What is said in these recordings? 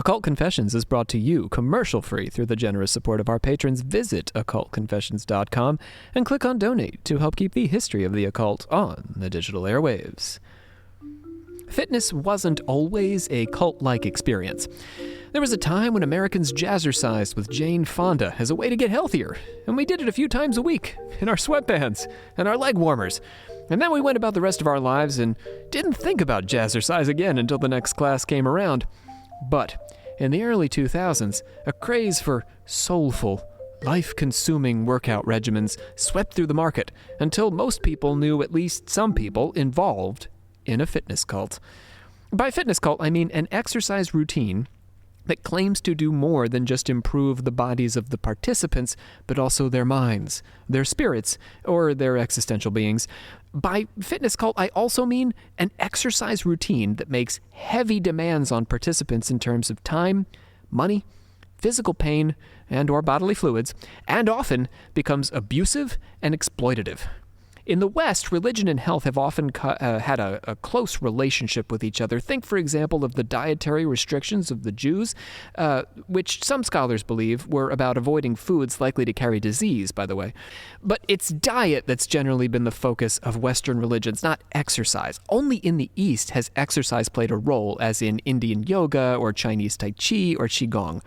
Occult Confessions is brought to you commercial-free through the generous support of our patrons. Visit occultconfessions.com and click on Donate to help keep the history of the occult on the digital airwaves. Fitness wasn't always a cult-like experience. There was a time when Americans jazzercised with Jane Fonda as a way to get healthier, and we did it a few times a week in our sweatbands and our leg warmers. And then we went about the rest of our lives and didn't think about jazzercise again until the next class came around. But in the early 2000s, a craze for soulful, life-consuming workout regimens swept through the market until most people knew at least some people involved in a fitness cult. By fitness cult, I mean an exercise routine that claims to do more than just improve the bodies of the participants, but also their minds, their spirits, or their existential beings. By fitness cult, I also mean an exercise routine that makes heavy demands on participants in terms of time, money, physical pain, and or bodily fluids, and often becomes abusive and exploitative. In the West, religion and health have often had a close relationship with each other. Think, for example, of the dietary restrictions of the Jews, which some scholars believe were about avoiding foods likely to carry disease, by the way. But it's diet that's generally been the focus of Western religions, not exercise. Only in the East has exercise played a role, as in Indian yoga or Chinese Tai Chi or Qigong.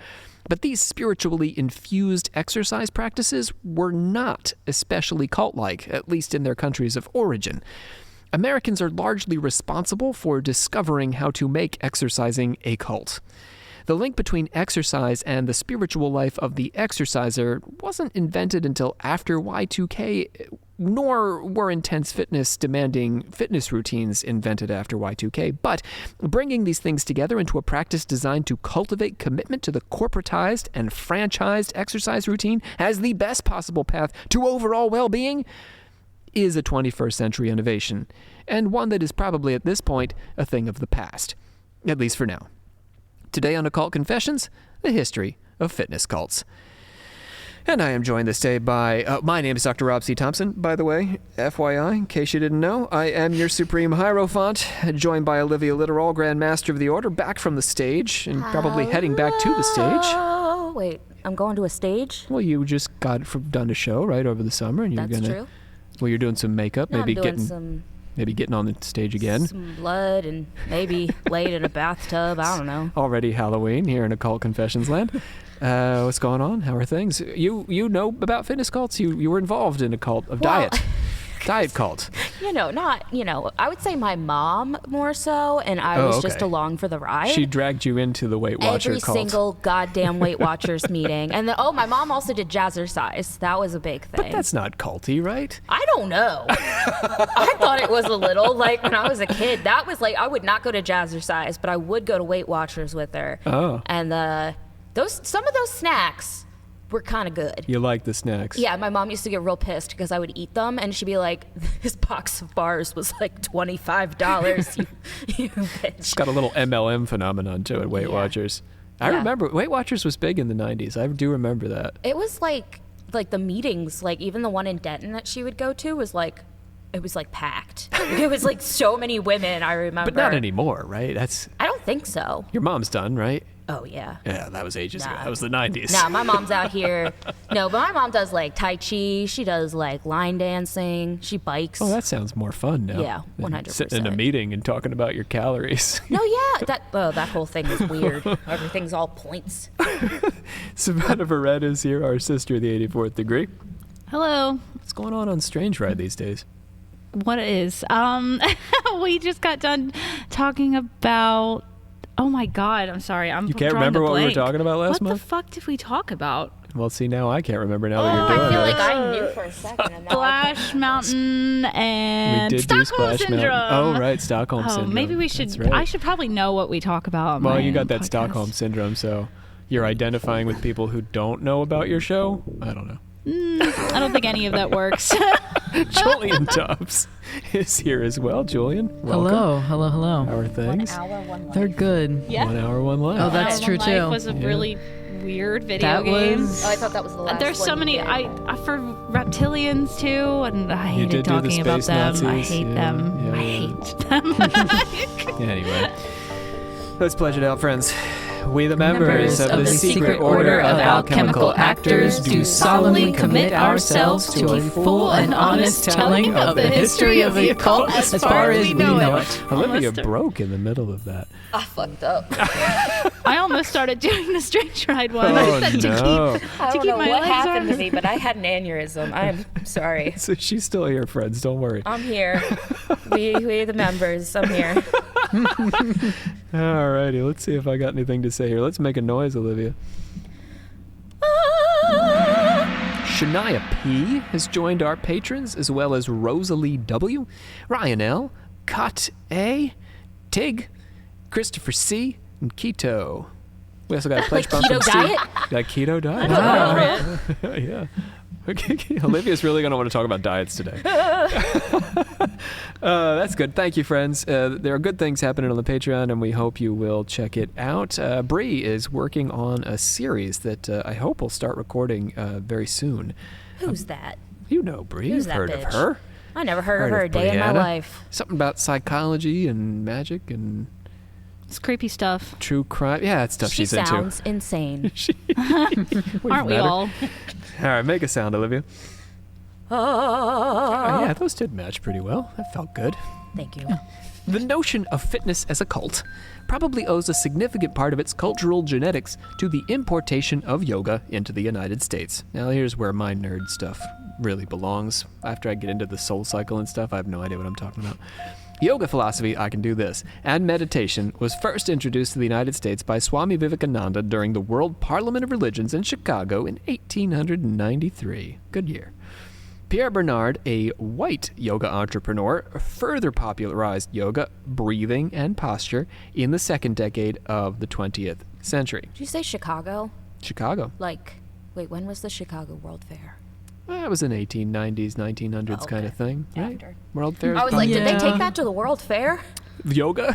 But these spiritually infused exercise practices were not especially cult-like, at least in their countries of origin. Americans are largely responsible for discovering how to make exercising a cult. The link between exercise and the spiritual life of the exerciser wasn't invented until after Y2K, nor were intense fitness-demanding fitness routines invented after Y2K, but bringing these things together into a practice designed to cultivate commitment to the corporatized and franchised exercise routine as the best possible path to overall well-being is a 21st century innovation, and one that is probably at this point a thing of the past, at least for now. Today on Occult Confessions, the history of fitness cults. And I am joined this day by, my name is Dr. Rob C. Thompson, by the way, FYI, in case you didn't know. I am your Supreme Hierophant, joined by Olivia Litterall, Grand Master of the Order, back from the stage, and probably heading back to the stage. Oh, wait, I'm going to a stage? Well, you just got done a show, right, over the summer, and you're That's gonna... true. Well, you're doing some makeup, No, maybe I'm doing getting on the stage again. Some blood and maybe laid in a bathtub. I don't know. Already Halloween here in Occult Confessions land. What's going on? How are things? You know about fitness cults? You were involved in a cult of diet cult. I would say my mom more so, and I was just along for the ride. She dragged you into the Weight Watcher Every cult. single goddamn Weight Watchers meeting. And my mom also did jazzercise. That was a big thing. But that's not culty, right? I don't know. I thought it was a little, like, when I was a kid. That was like, I would not go to jazzercise, but I would go to Weight Watchers with her. Oh. And some of those snacks were kind of good. You like the snacks? Yeah, my mom used to get real pissed because I would eat them, and she'd be like, this box of bars was like $25, you bitch. It's got a little MLM phenomenon to it, Weight Watchers. I remember, Weight Watchers was big in the 90s. I do remember that. It was like the meetings, like even the one in Denton that she would go to was like, it was like packed. It was like so many women, I remember. But not anymore, right? I don't think so. Your mom's done, right? Oh, yeah. Yeah, that was ages ago. That was the 90s. Nah, my mom's out here. No, but my mom does like Tai Chi. She does like line dancing. She bikes. Oh, that sounds more fun now. Yeah, 100%. Sitting in a meeting and talking about your calories. No, yeah. That whole thing is weird. Everything's all points. Savannah Verrett is here, our sister of the 84th degree. Hello. What's going on Strange Ride these days? What is? We just got done talking about... Oh my God, I'm sorry. You can't remember what we were talking about last month? What the fuck did we talk about? Well, see, now I can't remember now that you're doing I feel it. like I knew for a second. And Splash Mountain and we did do Stockholm Splash Syndrome. Mountain. Oh, right, Stockholm Syndrome. Maybe we should... Right. I should probably know what we talk about on Well, my you got that podcast. Stockholm Syndrome, so you're identifying with people who don't know about your show? I don't know. I don't think any of that works. Julian Tubbs is here as well. Julian, welcome. Hello. How are things? 1 hour, 1 life. They're good. Yeah. 1 hour, 1 life. Oh, that's One true Life too. was a Yeah. really weird video That game. was- Oh, I thought that was the last There's one so you many. did. I for reptilians too, and I You did hated do the talking about space them. I Nazis, hate yeah, them. yeah, I yeah. hate them. Anyway, let's pledge it out, friends. We, the members of the secret order of alchemical actors, do solemnly commit ourselves to a full and honest telling of the history of the occult as far as we know it. Olivia broke in the middle of that. I fucked up. I almost started doing the strange ride one. Oh, I said no. I don't keep know my what legs happened to on. me, but I had an aneurysm. I'm sorry. So she's still here, friends. Don't worry. I'm here. We the members. I'm here. Alrighty, let's see if I got anything to say here. Let's make a noise, Olivia. Shania P. has joined our patrons, as well as Rosalie W., Ryan L., Cut A., Tig, Christopher C., and Keto. We also got a pledge bump keto from diet? That keto diet? Wow. Yeah. Okay. Olivia's really going to want to talk about diets today. That's good. Thank you, friends. There are good things happening on the Patreon, and we hope you will check it out. Bree is working on a series that I hope will start recording very soon. Who's that? You know Bree. Who's You've that heard bitch? of her. I never heard of her a day in my Brianna. life. Something about psychology and magic and It's creepy stuff. true crime. Yeah, that's stuff She she's sounds insane. into. Aren't we all? All right, make a sound, Olivia. Oh, yeah, those did match pretty well. That felt good. Thank you. The notion of fitness as a cult probably owes a significant part of its cultural genetics to the importation of yoga into the United States. Now, here's where my nerd stuff really belongs. After I get into the soul cycle and stuff, I have no idea what I'm talking about. Yoga philosophy, I can do this, and meditation was first introduced to the United States by Swami Vivekananda during the World Parliament of Religions in Chicago in 1893. Good year. Pierre Bernard, a white yoga entrepreneur, further popularized yoga, breathing, and posture in the second decade of the 20th century. Did you say Chicago? Chicago. Like, wait, when was the Chicago World Fair? That was an 1890s, 1900s kind of thing, right? After. World Fair. I was like, did they Yeah. take that to the World Fair? Yoga?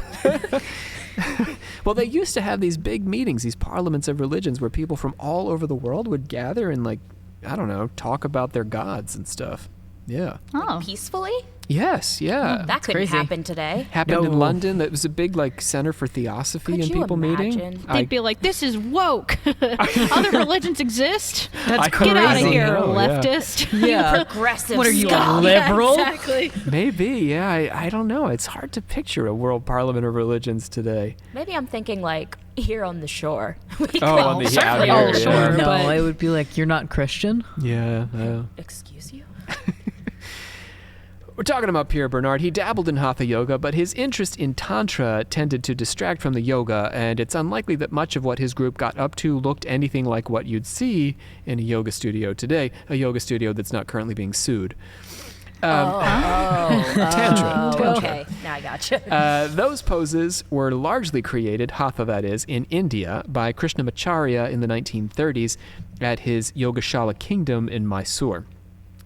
Well, they used to have these big meetings, these parliaments of religions, where people from all over the world would gather and, like, I don't know, talk about their gods and stuff. Yeah. Oh. Peacefully? Yes, yeah. That couldn't crazy. happen today. Happened in No. London. That was a big, like, center for theosophy Could and you people meeting. imagine? They'd be like, this is woke. Other religions exist. That's I Get out of crazy. here, know, yeah. leftist. Yeah. Progressive What are you, a scum. liberal? Yeah, exactly. Maybe, yeah. I don't know. It's hard to picture a world parliament of religions today. Maybe I'm thinking like here on the shore. On the certainly out on the here, shore. yeah. No, but- it would be like, you're not Christian? Yeah. Excuse you? We're talking about Pierre Bernard. He dabbled in hatha yoga, but his interest in tantra tended to distract from the yoga, and it's unlikely that much of what his group got up to looked anything like what you'd see in a yoga studio today, a yoga studio that's not currently being sued. Tantra. Okay, now I gotcha. Those poses were largely created, hatha that is, in India by Krishnamacharya in the 1930s at his Yogashala kingdom in Mysore.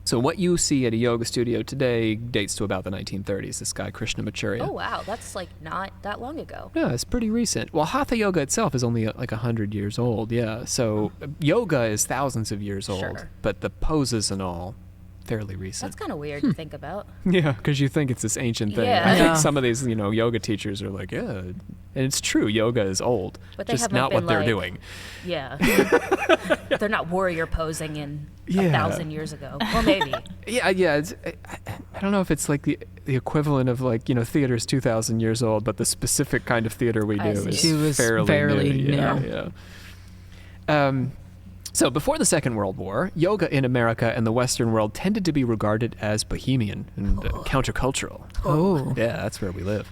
So what you see at a yoga studio today dates to about the 1930s, this guy Krishnamacharya. Oh wow, that's like not that long ago. Yeah, it's pretty recent. Well, hatha yoga itself is only like 100 years old, yeah. So yoga is thousands of years old, Sure. but the poses and all, fairly That's recent. kind of weird to think about. Yeah, because you think it's this ancient thing. Yeah. I think Yeah. some of these, yoga teachers are like, yeah, and it's true, yoga is old, But they just haven't not been what they're like- doing. Yeah. They're not warrior posing in Yeah. 1,000 years ago. Well, maybe. Yeah, it's, I don't know if it's like the equivalent of like, theater's 2,000 years old, but the specific kind of theater we do I see. is She was fairly fairly new. Yeah, new. yeah. So before the Second World War, yoga in America and the Western world tended to be regarded as bohemian and countercultural. Oh. Yeah, that's where we live.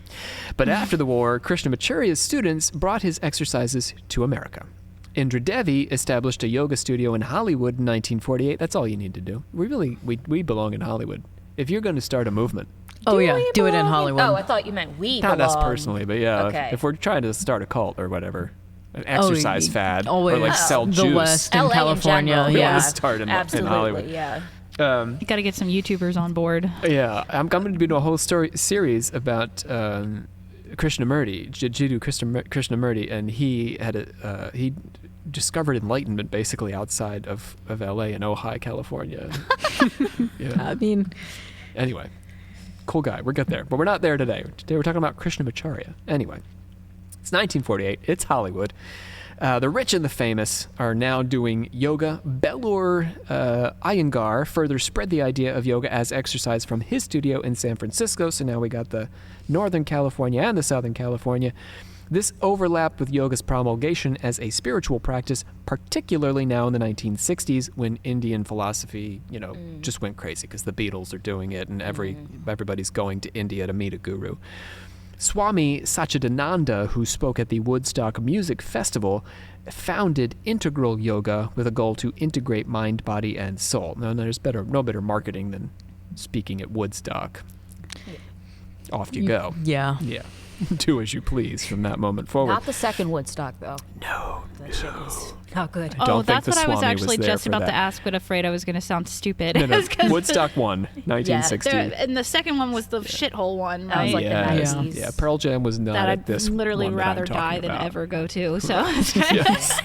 But after the war, Krishnamacharya's students brought his exercises to America. Indra Devi established a yoga studio in Hollywood in 1948. That's all you need to do. We belong in Hollywood. If you're going to start a movement, Oh, yeah. we Do it in belong Hollywood. Oh, I thought you meant we not us belong. personally, but yeah, Okay. if we're trying to start a cult or whatever, an exercise fad, always. or like sell The juice. West in LA California, in general, yeah. Let's start in Absolutely, Hollywood. yeah. You got to get some YouTubers on board. Yeah, I'm going to be doing a whole series about Krishnamurti, Jiddu Krishnamurti, and he had he discovered enlightenment basically outside of LA in Ojai, California. Yeah. I mean, Anyway, cool guy. We'll get there, but we're not there today. Today we're talking about Krishnamacharya. Anyway, It's 1948. It's Hollywood. The rich and the famous are now doing yoga. Belur Iyengar further spread the idea of yoga as exercise from his studio in San Francisco. So now we got the Northern California and the Southern California. This overlapped with yoga's promulgation as a spiritual practice, particularly now in the 1960s when Indian philosophy, just went crazy because the Beatles are doing it and everybody's going to India to meet a guru. Swami Satchidananda, who spoke at the Woodstock Music Festival, founded Integral Yoga with a goal to integrate mind, body, and soul. Now, there's no better marketing than speaking at Woodstock. Off you go. Yeah. Yeah. Do as you please from that moment forward. Not the second Woodstock, though. No. That shit was not good. I don't Oh, think that's the what I was Swami actually there just for about that. to ask, but afraid I was going to sound stupid. No, It was 'cause Woodstock 1, 1960. and the second one was the shithole one, That was right? like Yes. the 90s. Yeah, Pearl Jam was not that at I'd this literally one that I'm rather talking die than about. ever go to. So Yes.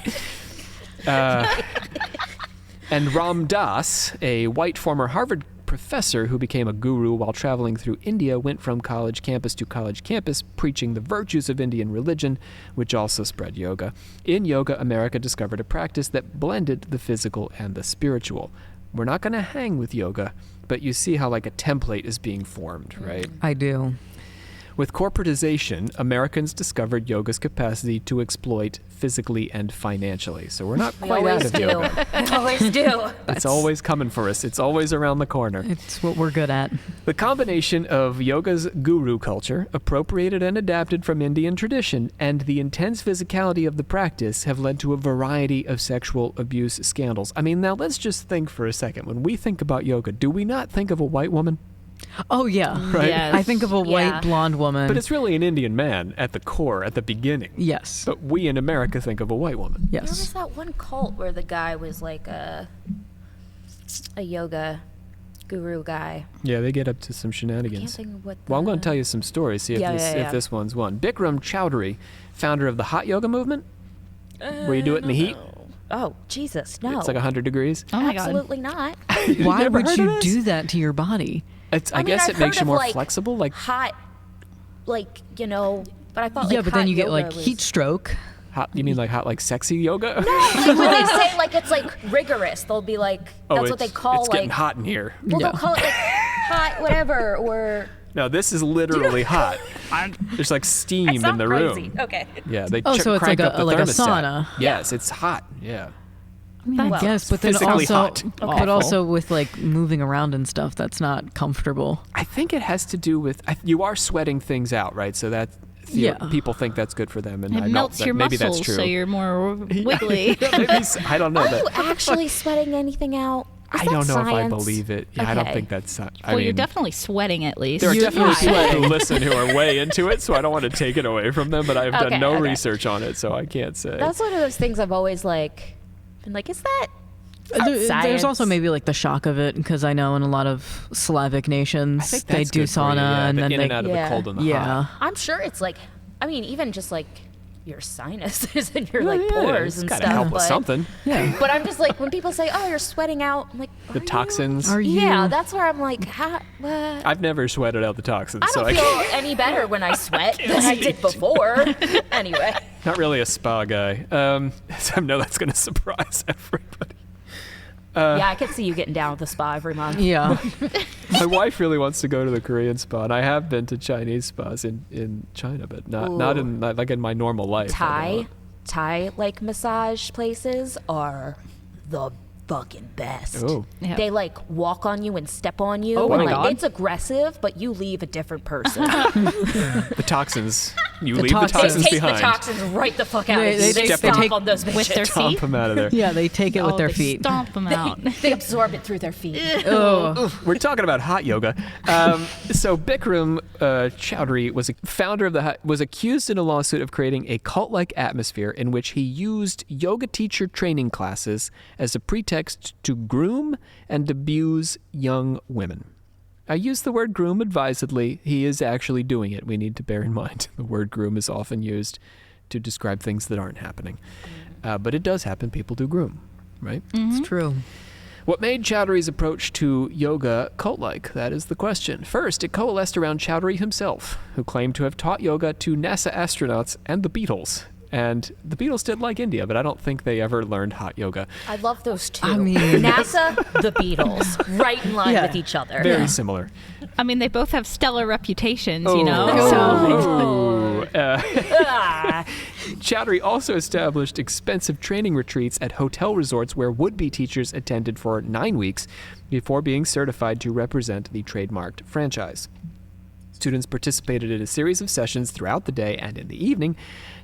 And Ram Das, a white former Harvard professor who became a guru while traveling through India, went from college campus to college campus preaching the virtues of Indian religion, which also spread yoga. In yoga, America discovered a practice that blended the physical and the spiritual. We're not going to hang with yoga, but you see how like a template is being formed, right? I do. With corporatization, Americans discovered yoga's capacity to exploit physically and financially. So we're not We quite out always of do. yoga. We always do. It's always coming for us. It's always around the corner. It's what we're good at. The combination of yoga's guru culture, appropriated and adapted from Indian tradition, and the intense physicality of the practice have led to a variety of sexual abuse scandals. I mean, now let's just think for a second. When we think about yoga, do we not think of a white woman? Oh, yeah. Right? Yes. I think of a white Yeah. blonde woman. But it's really an Indian man at the core, at the beginning. Yes. But we in America think of a white woman. There was Yes. that one cult where the guy was like a yoga guru guy. Yeah, they get up to some I can't shenanigans. think of what. Well, I'm going to tell you some stories, see if, Yeah, if this one's one. Bikram Chowdhury, founder of the hot yoga movement, where you do it in the heat. Oh, Jesus, no. It's like 100 degrees. oh my god. Absolutely not. Why never would heard you of this? do that to your body? I mean, guess I've it makes heard you of, more like, flexible. Like Hot, like, but I thought Yeah, like but then hot you get yoga like was- heat stroke. hot, you mean like hot, like sexy yoga? Like when they say like it's like rigorous, they'll be like that's what they call it's like. getting hot in here. Well, Yeah. they'll call it like hot whatever or. No, this is literally hot. There's like steam in sound the crazy. room. Okay. Yeah, they Oh, so it's crank like up the a thermostat. sauna. Yes, it's hot. Yeah. I mean, I Well, guess, but then physically also, hot. but Awful. also with like moving around and stuff, that's not comfortable. I think it has to do with you are sweating things out, right? So that Yeah. people think that's good for them, and It I know melts that your maybe muscles, that's true. so you're more wiggly. Maybe I don't know. Are you That, actually sweating anything out? Is I that don't know if I science? believe it. Yeah, I don't Okay. think that's. I well, mean, you're definitely sweating at least. there are definitely Yeah. people who listen who are way into it, so I don't want to take it away from them. But I've done Okay, no okay. research on it, so I can't say. That's one of those things I've always like been like, is that? There's science? also maybe like the shock of it, because I know in a lot of Slavic I nations think they that's do good for you, sauna yeah, and the then in they and out of the Yeah. cold and the yeah. hot. I'm sure it's like, I mean, even just like your sinuses and your like Yeah, pores it's and gotta stuff. help with but, something. Yeah. but I'm just like, when people say, "Oh, you're sweating out," I'm like, The "Are you?" toxins. Are you? Yeah, that's where I'm like, what? I've never sweated out the toxins, I so don't feel any better when I sweat than I did before. Anyway, not really a spa guy. So I know that's going to surprise everybody. yeah, I could see you getting down with the spa every month. Yeah. My wife really wants to go to the Korean spa, and I have been to Chinese spas in China, but not in like in my normal life. Thai like massage places are the fucking best. Oh, Yeah. They like walk on you and step on you. Oh and, my like, God. It's aggressive, but you leave a different person. the toxins. You The leave the toxins. They toxins take behind. the toxins right the fuck out They- of you. they They step stomp in- on those With their bitches. Stomp feet? them out of there. Yeah, they take it with Oh, their they feet. Stomp them out. They absorb it through their feet. Oh. We're talking about hot yoga. So Bikram Chowdhury was accused in a lawsuit of creating a cult-like atmosphere in which he used yoga teacher training classes as a pretext to groom and abuse young women. I use the word groom advisedly. He is actually doing it. We need to bear in mind the word groom is often used to describe things that aren't happening. But it does happen. People do groom, right? It's true. What made Chowdhury's approach to yoga cult-like? That is the question. First, it coalesced around Chowdhury himself, who claimed to have taught yoga to NASA astronauts and the Beatles. And the Beatles did like India, but I don't think they ever learned hot yoga. I love those two. I mean- NASA, the Beatles, right in line with each other. Very similar. I mean, they both have stellar reputations, Oh. you know? Chowdhury also established expensive training retreats at hotel resorts where would-be teachers attended for 9 weeks before being certified to represent the trademarked franchise. Students participated in a series of sessions throughout the day and in the evening.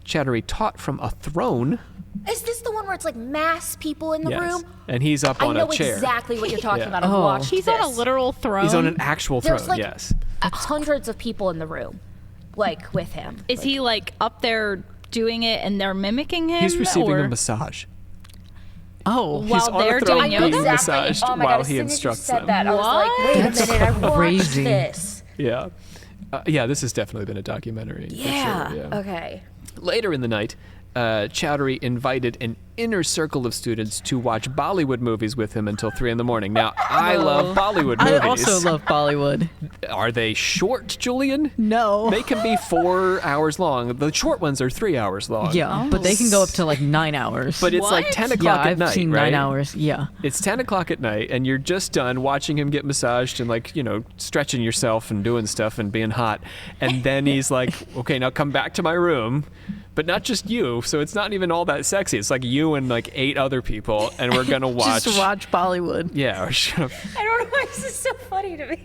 Chowdhury taught from a throne. Is this the one where it's like mass people in the room? And he's up on I know a chair. exactly what you're talking Yeah. about. I've Oh. watched He's this. on a literal throne. He's on an actual throne, There's like yes. hundreds of people in the room, like with him. Is he like up there doing it and they're mimicking him? He's receiving or a massage. Oh, While He's on they're a throne doing being yoga? massaged Oh my while God, as he soon as you instructs said them. that, I was like, wait That's a minute, I watched crazy. this. Yeah. Yeah, this has definitely been a documentary. for Yeah. sure, yeah. Okay. Later in the night, Chowdhury invited an inner circle of students to watch Bollywood movies with him until 3 a.m. Now, I love Bollywood movies. I also love Bollywood. Are they short, Julian? No. They can be 4 hours long. The short ones are 3 hours long. Yeah, but they can go up to like 9 hours. But it's like What? 10 yeah, o'clock at I've night, seen right? 9 hours. Yeah. It's 10 o'clock at night, and you're just done watching him get massaged and, like, you know, stretching yourself and doing stuff and being hot. And then he's like, okay, now come back to my room. But not just you, so it's not even all that sexy. It's like you and like 8 other people, and we're going to watch. Just watch Bollywood. Yeah, I don't know why this is so funny to me.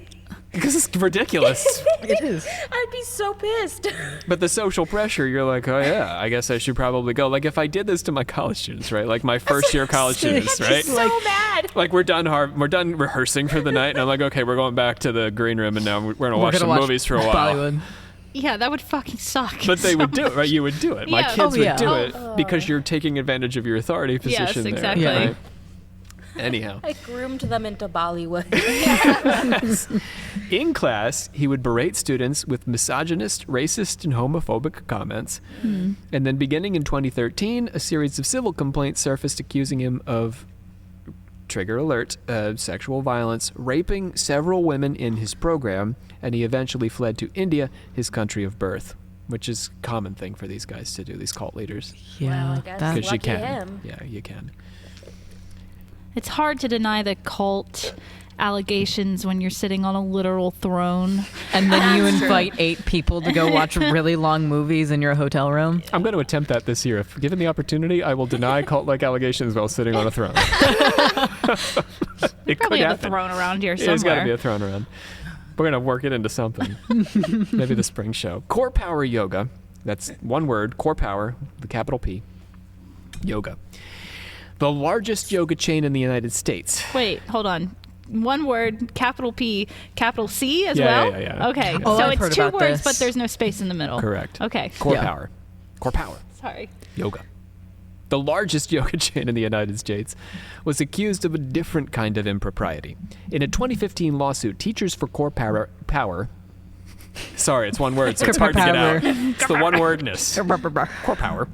because it's ridiculous. It is. I'd be so pissed. But the social pressure, you're like, oh yeah, I guess I should probably go. Like if I did this to my college students, right? Like my first year college students, right? So mad. Like we're done rehearsing for the night, and I'm like, okay, we're going back to the green room, and now we're gonna watch some movies for a while. Bollywood. Yeah, that would fucking suck. But they so would do it, right? You would do it. My Yeah. kids Oh, yeah. would do it because you're taking advantage of your authority position there. exactly. Yeah. Right? Anyhow, I groomed them into Bollywood. in class, he would berate students with misogynist, racist, and homophobic comments. And then beginning in 2013, a series of civil complaints surfaced accusing him of, trigger alert, sexual violence, raping several women in his program, and he eventually fled to India, his country of birth, which is a common thing for these guys to do, these cult leaders. Yeah. Well, I guess. that- Because you Lucky can. him. Yeah, you can. It's hard to deny the cult allegations when you're sitting on a literal throne. and then you invite 8 people to go watch really long movies in your hotel room. I'm going to attempt that this year. If given the opportunity, I will deny cult-like allegations while sitting on a throne. It Probably could have a happen. throne around here Yeah, there's got to be somewhere. a throne around. We're going to work it into something. Maybe the spring show. Core Power Yoga. That's one word. Core Power, the capital P. Yoga. The largest yoga chain in the United States. Wait, hold on. One word, capital P, capital C as Yeah, well? yeah, yeah. Okay, Oh, so I've it's heard 2 about words, this. but there's no space in the middle. Correct. Okay, Core Yeah. Power. Core Power. sorry. Yoga. The largest yoga chain in the United States was accused of a different kind of impropriety. In a 2015 lawsuit, Teachers for Core Power sorry, it's one word, so it's hard to get out. It's the one wordness. Core Power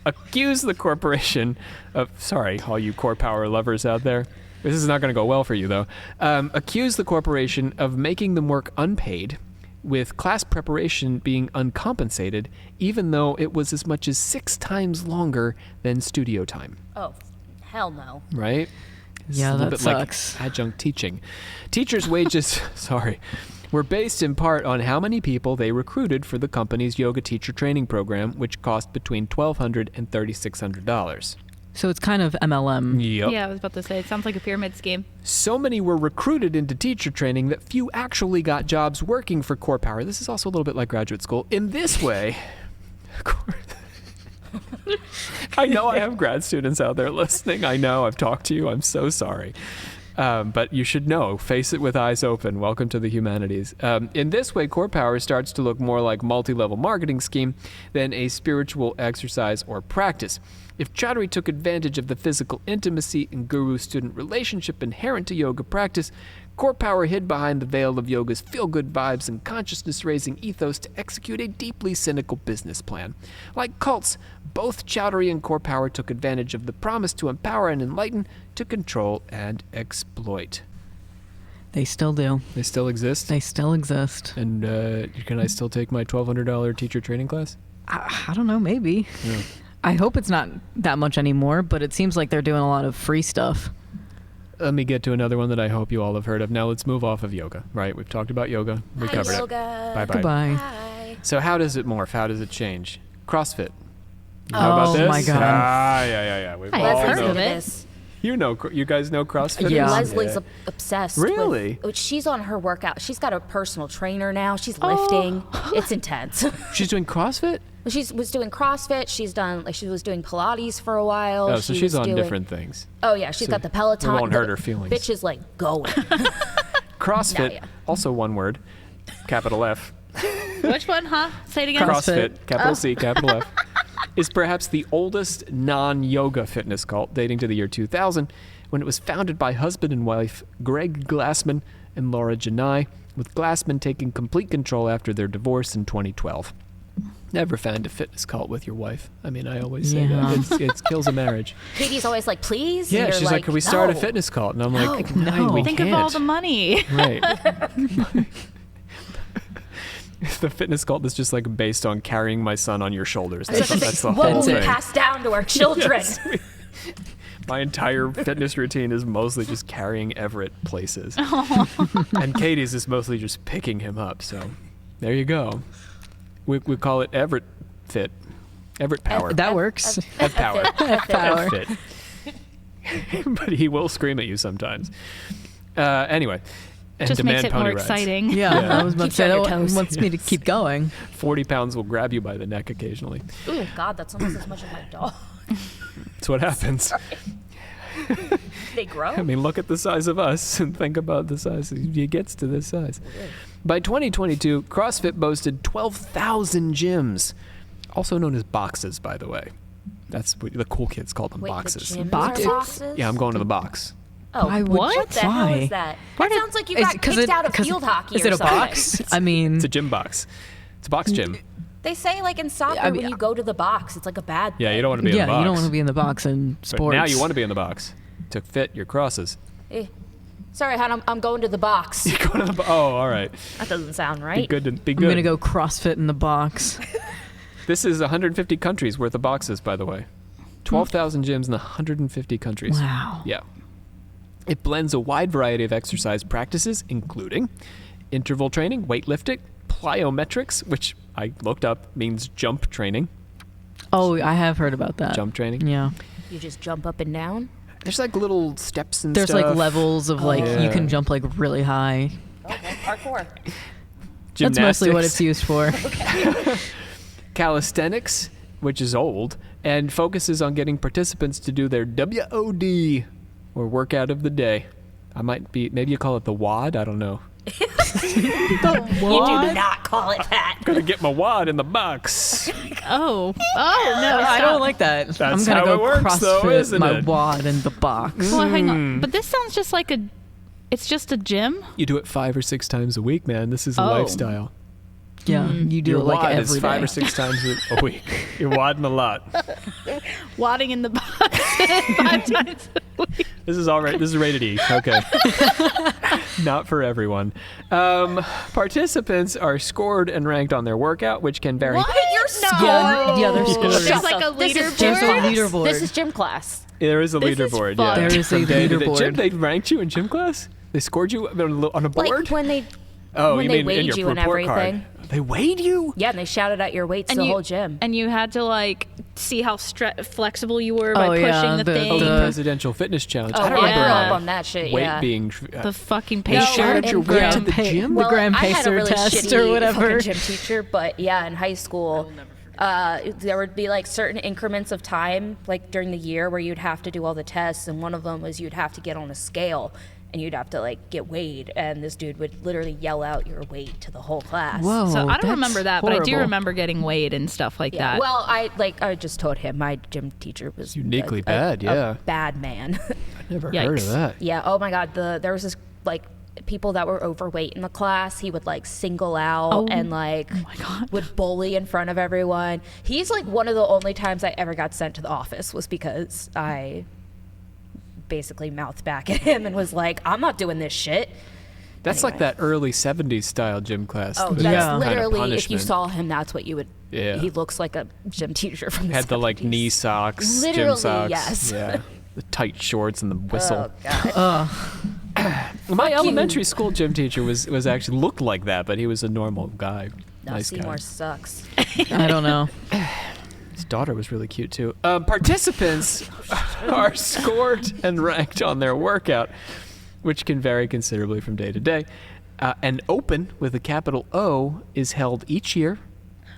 accused the corporation of, sorry, all you Core Power lovers out there. This is not going to go well for you, though. Accused the corporation of making them work unpaid, with class preparation being uncompensated, even though it was as much as 6 times longer than studio time. Oh, hell no. Right? It's Yeah, a little that bit like sucks. adjunct teaching. Teachers' wages, were based in part on how many people they recruited for the company's yoga teacher training program, which cost between $1,200 and $3,600. So it's kind of MLM. Yep. Yeah, I was about to say, it sounds like a pyramid scheme. So many were recruited into teacher training that few actually got jobs working for Core Power. This is also a little bit like graduate school. In this way, I know I have grad students out there listening. I know I've talked to you. I'm so sorry. But you should know, face it with eyes open. Welcome to the humanities. In this way, Core Power starts to look more like multi-level marketing scheme than a spiritual exercise or practice. If Chowdhury took advantage of the physical intimacy and guru-student relationship inherent to yoga practice, Core power hid behind the veil of yoga's feel-good vibes and consciousness-raising ethos to execute a deeply cynical business plan. Like cults, both Chowdhury and Core power took advantage of the promise to empower and enlighten, to control and exploit. They still do. They still exist? They still exist. And can I still take my $1,200 teacher training class? I don't know, maybe. Yeah. I hope it's not that much anymore, but it seems like they're doing a lot of free stuff. Let me get to another one that I hope you all have heard of. Now let's move off of yoga, right? We've talked about yoga. We covered it. Bye-bye. Goodbye. Bye. So how does it morph? How does it change? CrossFit. You know Oh about this? my God. Yeah. We've I've all heard known. of it. You guys know CrossFit? Yeah. Leslie's obsessed. Really? She's on her workout. She's got a personal trainer now. She's lifting. It's intense. She's doing CrossFit? She was doing CrossFit. She was doing Pilates for a while. Oh, so She she's was on doing- different things. Oh yeah, she's got the Peloton. we won't hurt The her feelings. Bitch is like going. CrossFit, No, yeah. also one word, capital F. Which one, huh? Say it again. CrossFit, capital C, capital F, is perhaps the oldest non-yoga fitness cult, dating to the year 2000, when it was founded by husband and wife Greg Glassman and Laura Janai, with Glassman taking complete control after their divorce in 2012. Never found a fitness cult with your wife. I mean, I always say Yeah. that. It kills a marriage. Katie's always like, please. Yeah, And you're she's like, can we start a "No." fitness cult? And I'm like, No. we Think can't. of all the money. Right. The fitness cult is just like based on carrying my son on your shoulders. That's the What whole will we thing. pass down to our children? Yes. My entire fitness routine is mostly just carrying Everett places. And Katie's is mostly just picking him up. So there you go. We call it Everett Fit. Everett Power. That works. F Power. Power. Fit. But he will scream at you sometimes. Anyway. And Just demand makes it pony more rides. exciting. Yeah, Yeah. I was about to Keeps say you on your that toes. wants me to keep going. 40 pounds will grab you by the neck occasionally. Oh God, that's almost as much as my dog. That's what happens. They grow. I mean, look at the size of us and think about the size. He gets to this size. By 2022, CrossFit boasted 12,000 gyms, also known as boxes, by the way. That's what the cool kids call them, Wait, boxes. The gyms Box? are boxes? Yeah, I'm going to the box. Oh, Why would- what the hell why? is that? Why That did- sounds like you is- got 'cause kicked it- out of 'cause- field hockey Is or it a something. box? I mean, It's a gym box. It's a box gym. They say like in soccer I mean, when you go to the box, it's like a bad Yeah, thing. you don't want to be in the box. you don't want to be in the box in But sports. now you want to be in the box to fit your crosses. Eh. Sorry, hon, I'm going to the box. You go to the oh, all right. That doesn't sound Be right. good. Be I'm good. gonna go CrossFit in the box. This is 150 countries worth of boxes, by the way. 12,000 gyms in 150 countries. Wow. Yeah. It blends a wide variety of exercise practices, including interval training, weightlifting, plyometrics, which I looked up means jump training. Oh, I have heard about that. Jump training. Yeah. You just jump up and down. There's like little steps and There's stuff. like levels of like Yeah. you can jump like really high. Okay, parkour. That's mostly what Gymnastics. it's used for. Calisthenics, which is old, and focuses on getting participants to do their WOD, or workout of the day. Maybe you call it the WOD, I don't know. You do not call it that. Gonna get my WOD in the box. Oh. Oh, no. I Stop. don't like that. That's I'm gonna how go it works, CrossFit though, isn't my it? wad in the box. Well, hang on. But this sounds just like it's just a gym? You do it 5 or 6 times a week, man. This is a Oh. lifestyle. Yeah, you do Your it like WOD every is 5 day. or 6 times a week. You're wadding a lot. Wadding in the box 5 times a week. This is all right. This is rated E. Okay. Not for everyone. Participants are scored and ranked on their workout, which can vary. What? You're scored. Yeah, they're scored. There's like a This is leaderboard. gym There's a class. leaderboard. This is gym class. There is a This is leaderboard. fun. Yeah. There is a From day to day. leaderboard. Jim, they ranked you in gym class? They scored you on a board? Like when they oh, when you they mean in weighed your you and report card. everything. They weighed you? Yeah, and they shouted out your weights to the whole gym. And you had to like see how flexible you were by Oh, pushing yeah, the the- thing. Oh, the the- presidential fitness challenge. Oh, I don't I remember grew yeah. up on that shit. weight Yeah. being. the fucking They pacer. shouted your in weight to gram the pa- gym? Well, the gram I had a pacer really test shitty or whatever. fucking gym teacher, but yeah, in high school, there would be like certain increments of time, like during the year, where you'd have to do all the tests, and one of them was you'd have to get on a scale, and you'd have to like get weighed, and this dude would literally yell out your weight to the whole class. Whoa. So I that's don't remember that, but I do horrible. remember getting weighed and stuff like Yeah. that. Well, I just told him my gym teacher was Uniquely bad, a yeah. bad man. Never Yikes. heard of that. Yeah. Oh my God. There was this like people that were overweight in the class, he would like single out and like my God. would bully in front of everyone. He's like one of the only times I ever got sent to the office was because I basically mouthed back at him and was like, I'm not doing this shit. That's like that early 70s style gym class. Oh, with that's that kind of literally, if you punishment. saw him, that's what you would, Yeah. he looks like a gym teacher from the Had the like 70s. knee socks, gym Literally, socks. yes. Yeah. The tight shorts and the whistle. Oh, God. My elementary school gym teacher was actually looked like that, but he was a normal guy. No, Nice Seymour guy. sucks. I don't know. His daughter was really cute too. Participants are scored and ranked on their workout, which can vary considerably from day to day. An Open with a capital O is held each year.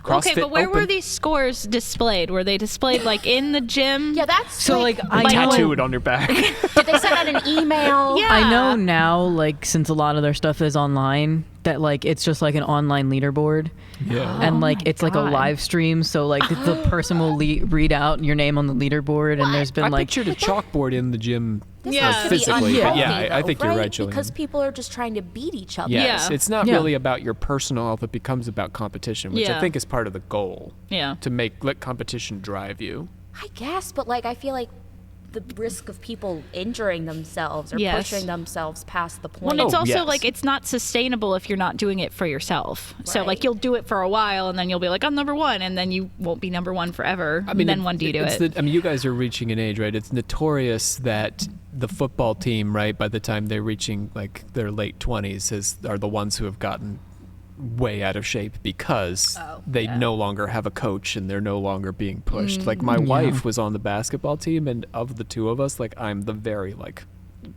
CrossFit Okay, but where Open. were these scores displayed? Were they displayed like in the gym? Yeah, that's So like I Tattoo know, it on your back. did they send out an email? Yeah. I know now, like since a lot of their stuff is online, that like it's just like an online leaderboard. Yeah. And Oh like my it's like a God. live stream, so like the person will read out your name on the leaderboard, and What? there's been I like pictured a chalkboard in the gym. This Yeah. has to be Physically, but unhealthy, yeah, I though, think you're right, Jillian. Because Jillian. people are just trying to beat each other. Yes, Yeah. it's not Yeah. really about your personal health. It becomes about competition, which I Yeah. think is part of the goal. Yeah. To let competition drive you. I guess, but like I feel like the risk of people injuring themselves or Yes. pushing themselves past the Well, point. and it's Oh, also yes. like it's not sustainable if you're not doing it for yourself. So Right. like you'll do it for a while and then you'll be like, I'm number one, and then you won't be number one forever. I mean, then when do you do it's it? I mean, you guys are reaching an age, right? It's notorious that the football team, right, by the time they're reaching like their late 20s, are the ones who have gotten way out of shape because they no longer have a coach and they're no longer being pushed. Like my wife was on the basketball team, and of the two of us, like I'm the very like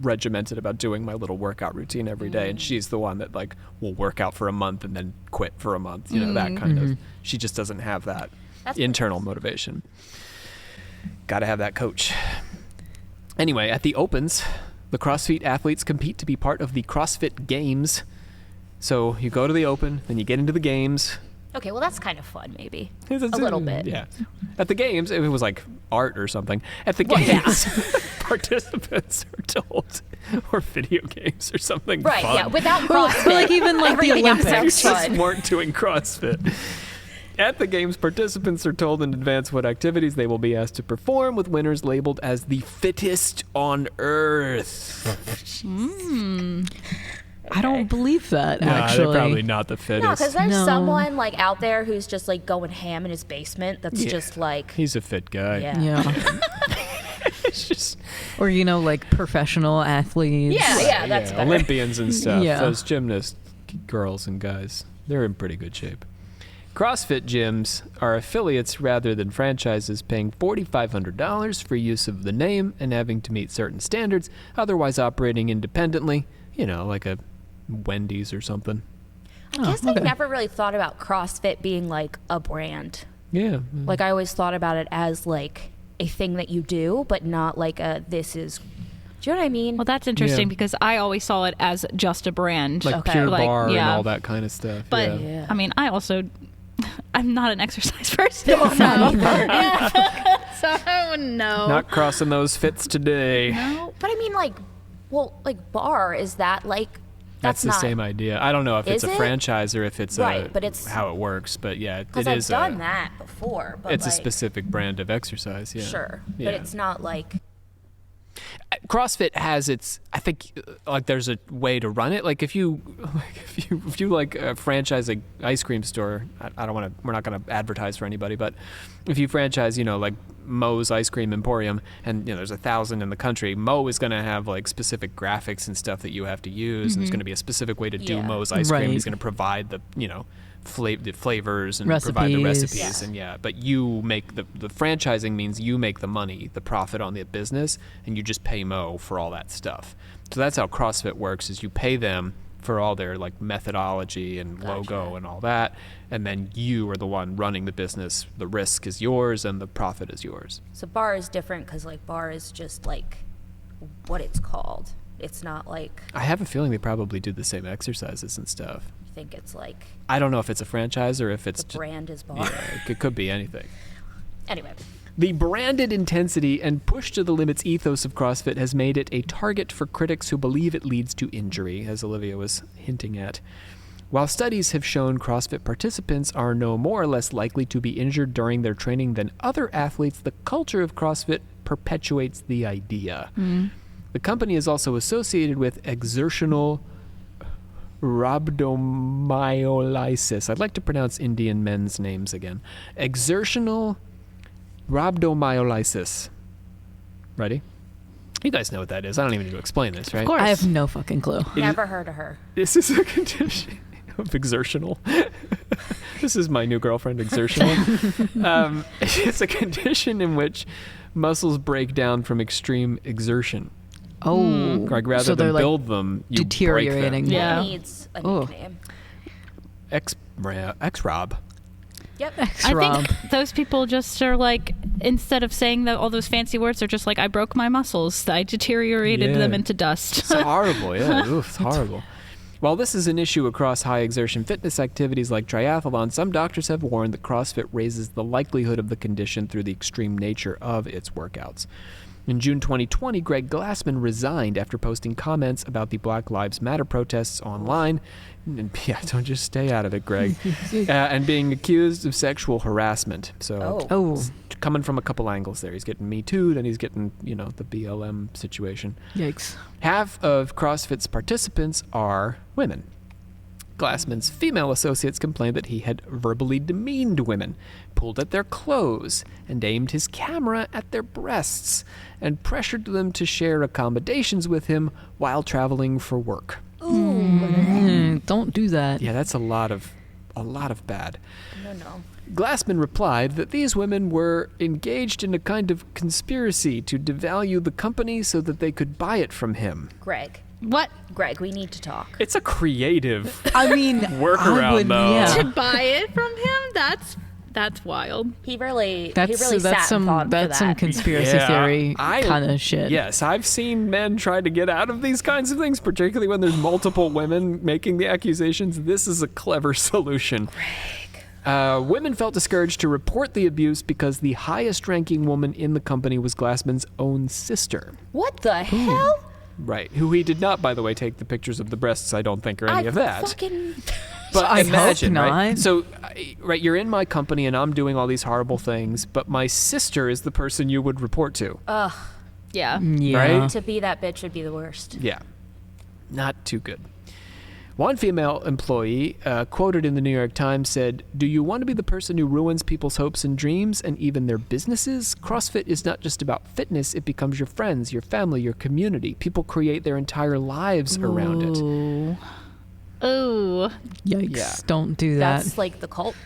regimented about doing my little workout routine every day, and she's the one that like will work out for a month and then quit for a month, you know, that kind of. She just doesn't have that That's internal motivation. Got to have that coach. Anyway, at the Opens, the CrossFit athletes compete to be part of the CrossFit Games. So you go to the Open, then you get into the Games. Okay, well that's kind of fun, maybe A little bit. Yeah. At the Games, if it was like art or something, at the Games, participants are told, or video games or something Right? fun. Yeah, without CrossFit, but, like, even, like, the everything else Olympics. sounds You just fun. weren't doing CrossFit. At the Games, participants are told in advance what activities they will be asked to perform, with winners labeled as the fittest on Earth. I don't believe that Nah, actually. they're probably not the No, fittest. because there's No. someone like out there who's just like going ham in his basement. That's Yeah. just like, He's a fit guy. yeah. Yeah. It's just Or like professional athletes. Yeah, that's better. Olympians and stuff. Yeah. Those gymnast girls and guys, they're in pretty good shape. CrossFit gyms are affiliates rather than franchises, paying $4,500 for use of the name and having to meet certain standards, otherwise operating independently, you know, like a Wendy's or something. I guess okay. I never really thought about CrossFit being like a brand. Yeah. Like I always thought about it as like a thing that you do, but not like a this is. Do you know what I mean? Well, that's interesting Yeah. because I always saw it as just a brand. Like Okay. Pure Like, Bar and yeah. all that kind of stuff. But yeah. Yeah. I mean, I also, I'm not an exercise person. so, so I wouldn't know. Not crossing those fits today. No. But I mean, like, well, like bar is that like That's the not, same idea. I don't know if it's Is a it? franchise or if it's Right, but it's- how it works, but yeah, Because it I've is done that before. But It's a like, specific brand of exercise, yeah. Sure, Yeah. but it's not like. CrossFit has its. I think like there's a way to run it. Like if you franchise a ice cream store. I don't want to. We're not going to advertise for anybody, but if you franchise, like Moe's Ice Cream Emporium, and there's 1,000 in the country, Moe is going to have like specific graphics and stuff that you have to use, and there's going to be a specific way to do Yeah. Moe's ice cream. Right. He's going to provide the the flavors and provide the Recipes. recipes, and but you make the franchising means you make the money, the profit on the business, and you just pay Mo for all that stuff. So that's how CrossFit works: is you pay them for all their like methodology and logo and all that, and then you are the one running the business. The risk is yours and the profit is yours. So bar is different because like bar is just like what it's called. It's not like I have a feeling they probably do the same exercises and stuff. you think it's like I don't know if it's a franchise or if it's the brand is bar. yeah, it could be anything. Anyway, The branded intensity and push to the limits ethos of CrossFit has made it a target for critics who believe it leads to injury, as Olivia was hinting at. While studies have shown CrossFit participants are no more or less likely to be injured during their training than other athletes, the culture of CrossFit perpetuates the idea. The company is also associated with exertional rhabdomyolysis. I'd like to pronounce Indian men's names again. Exertional rhabdomyolysis. Ready? You guys know what that is. I don't even need to explain this, right? Of course. I have no fucking clue. Never heard of her. This is a condition of exertional. This is my new girlfriend, exertional. It's a condition in which muscles break down from extreme exertion. Oh, Like rather so they're than like build them, you deteriorating. break them. Yeah. It needs a Oh. nickname. X-Rob. Yep. I think those people just are like, instead of saying all those fancy words, they're just like, I broke my muscles. I deteriorated them into dust. It's horrible, yeah. Oof, it's horrible. While this is an issue across high-exertion fitness activities like triathlon, some doctors have warned that CrossFit raises the likelihood of the condition through the extreme nature of its workouts. In June 2020, Greg Glassman resigned after posting comments about the Black Lives Matter protests online. And, yeah, don't just stay out of it, Greg. And being accused of sexual harassment. So Oh, coming from a couple angles there. He's getting Me Too, then he's getting, the BLM situation. yikes. Half of CrossFit's participants are women. Glassman's female associates complained that he had verbally demeaned women, pulled at their clothes, and aimed his camera at their breasts, and pressured them to share accommodations with him while traveling for work. Don't do that. Yeah, that's a lot of bad. No. Glassman replied that these women were engaged in a kind of conspiracy to devalue the company so that they could buy it from him. Greg. What? Greg, we need to talk. It's a creative I mean, workaround, I would, though. To Yeah. buy it from him? That's wild. He really That's sat and some thought for that's some that. conspiracy theory kind of shit. Yes, I've seen men try to get out of these kinds of things, particularly when there's multiple women making the accusations. This is a clever solution. Women felt discouraged to report the abuse because the highest-ranking woman in the company was Glassman's own sister. What the hell? Right. Who he did not, by the way, take the pictures of the breasts, I don't think, or any of that. Fucking... But I hope imagine, right? not. So, right, you're in my company and I'm doing all these horrible things, but my sister is the person you would report to. Yeah. Yeah. Right? To be that bitch would be the worst. Yeah. Not too good. One female employee, quoted in the New York Times, said, "Do you want to be the person who ruins people's hopes and dreams and even their businesses? CrossFit is not just about fitness. It becomes your friends, your family, your community. People create their entire lives around it." Ooh. Yikes. Yeah. Don't do that. That's like the cult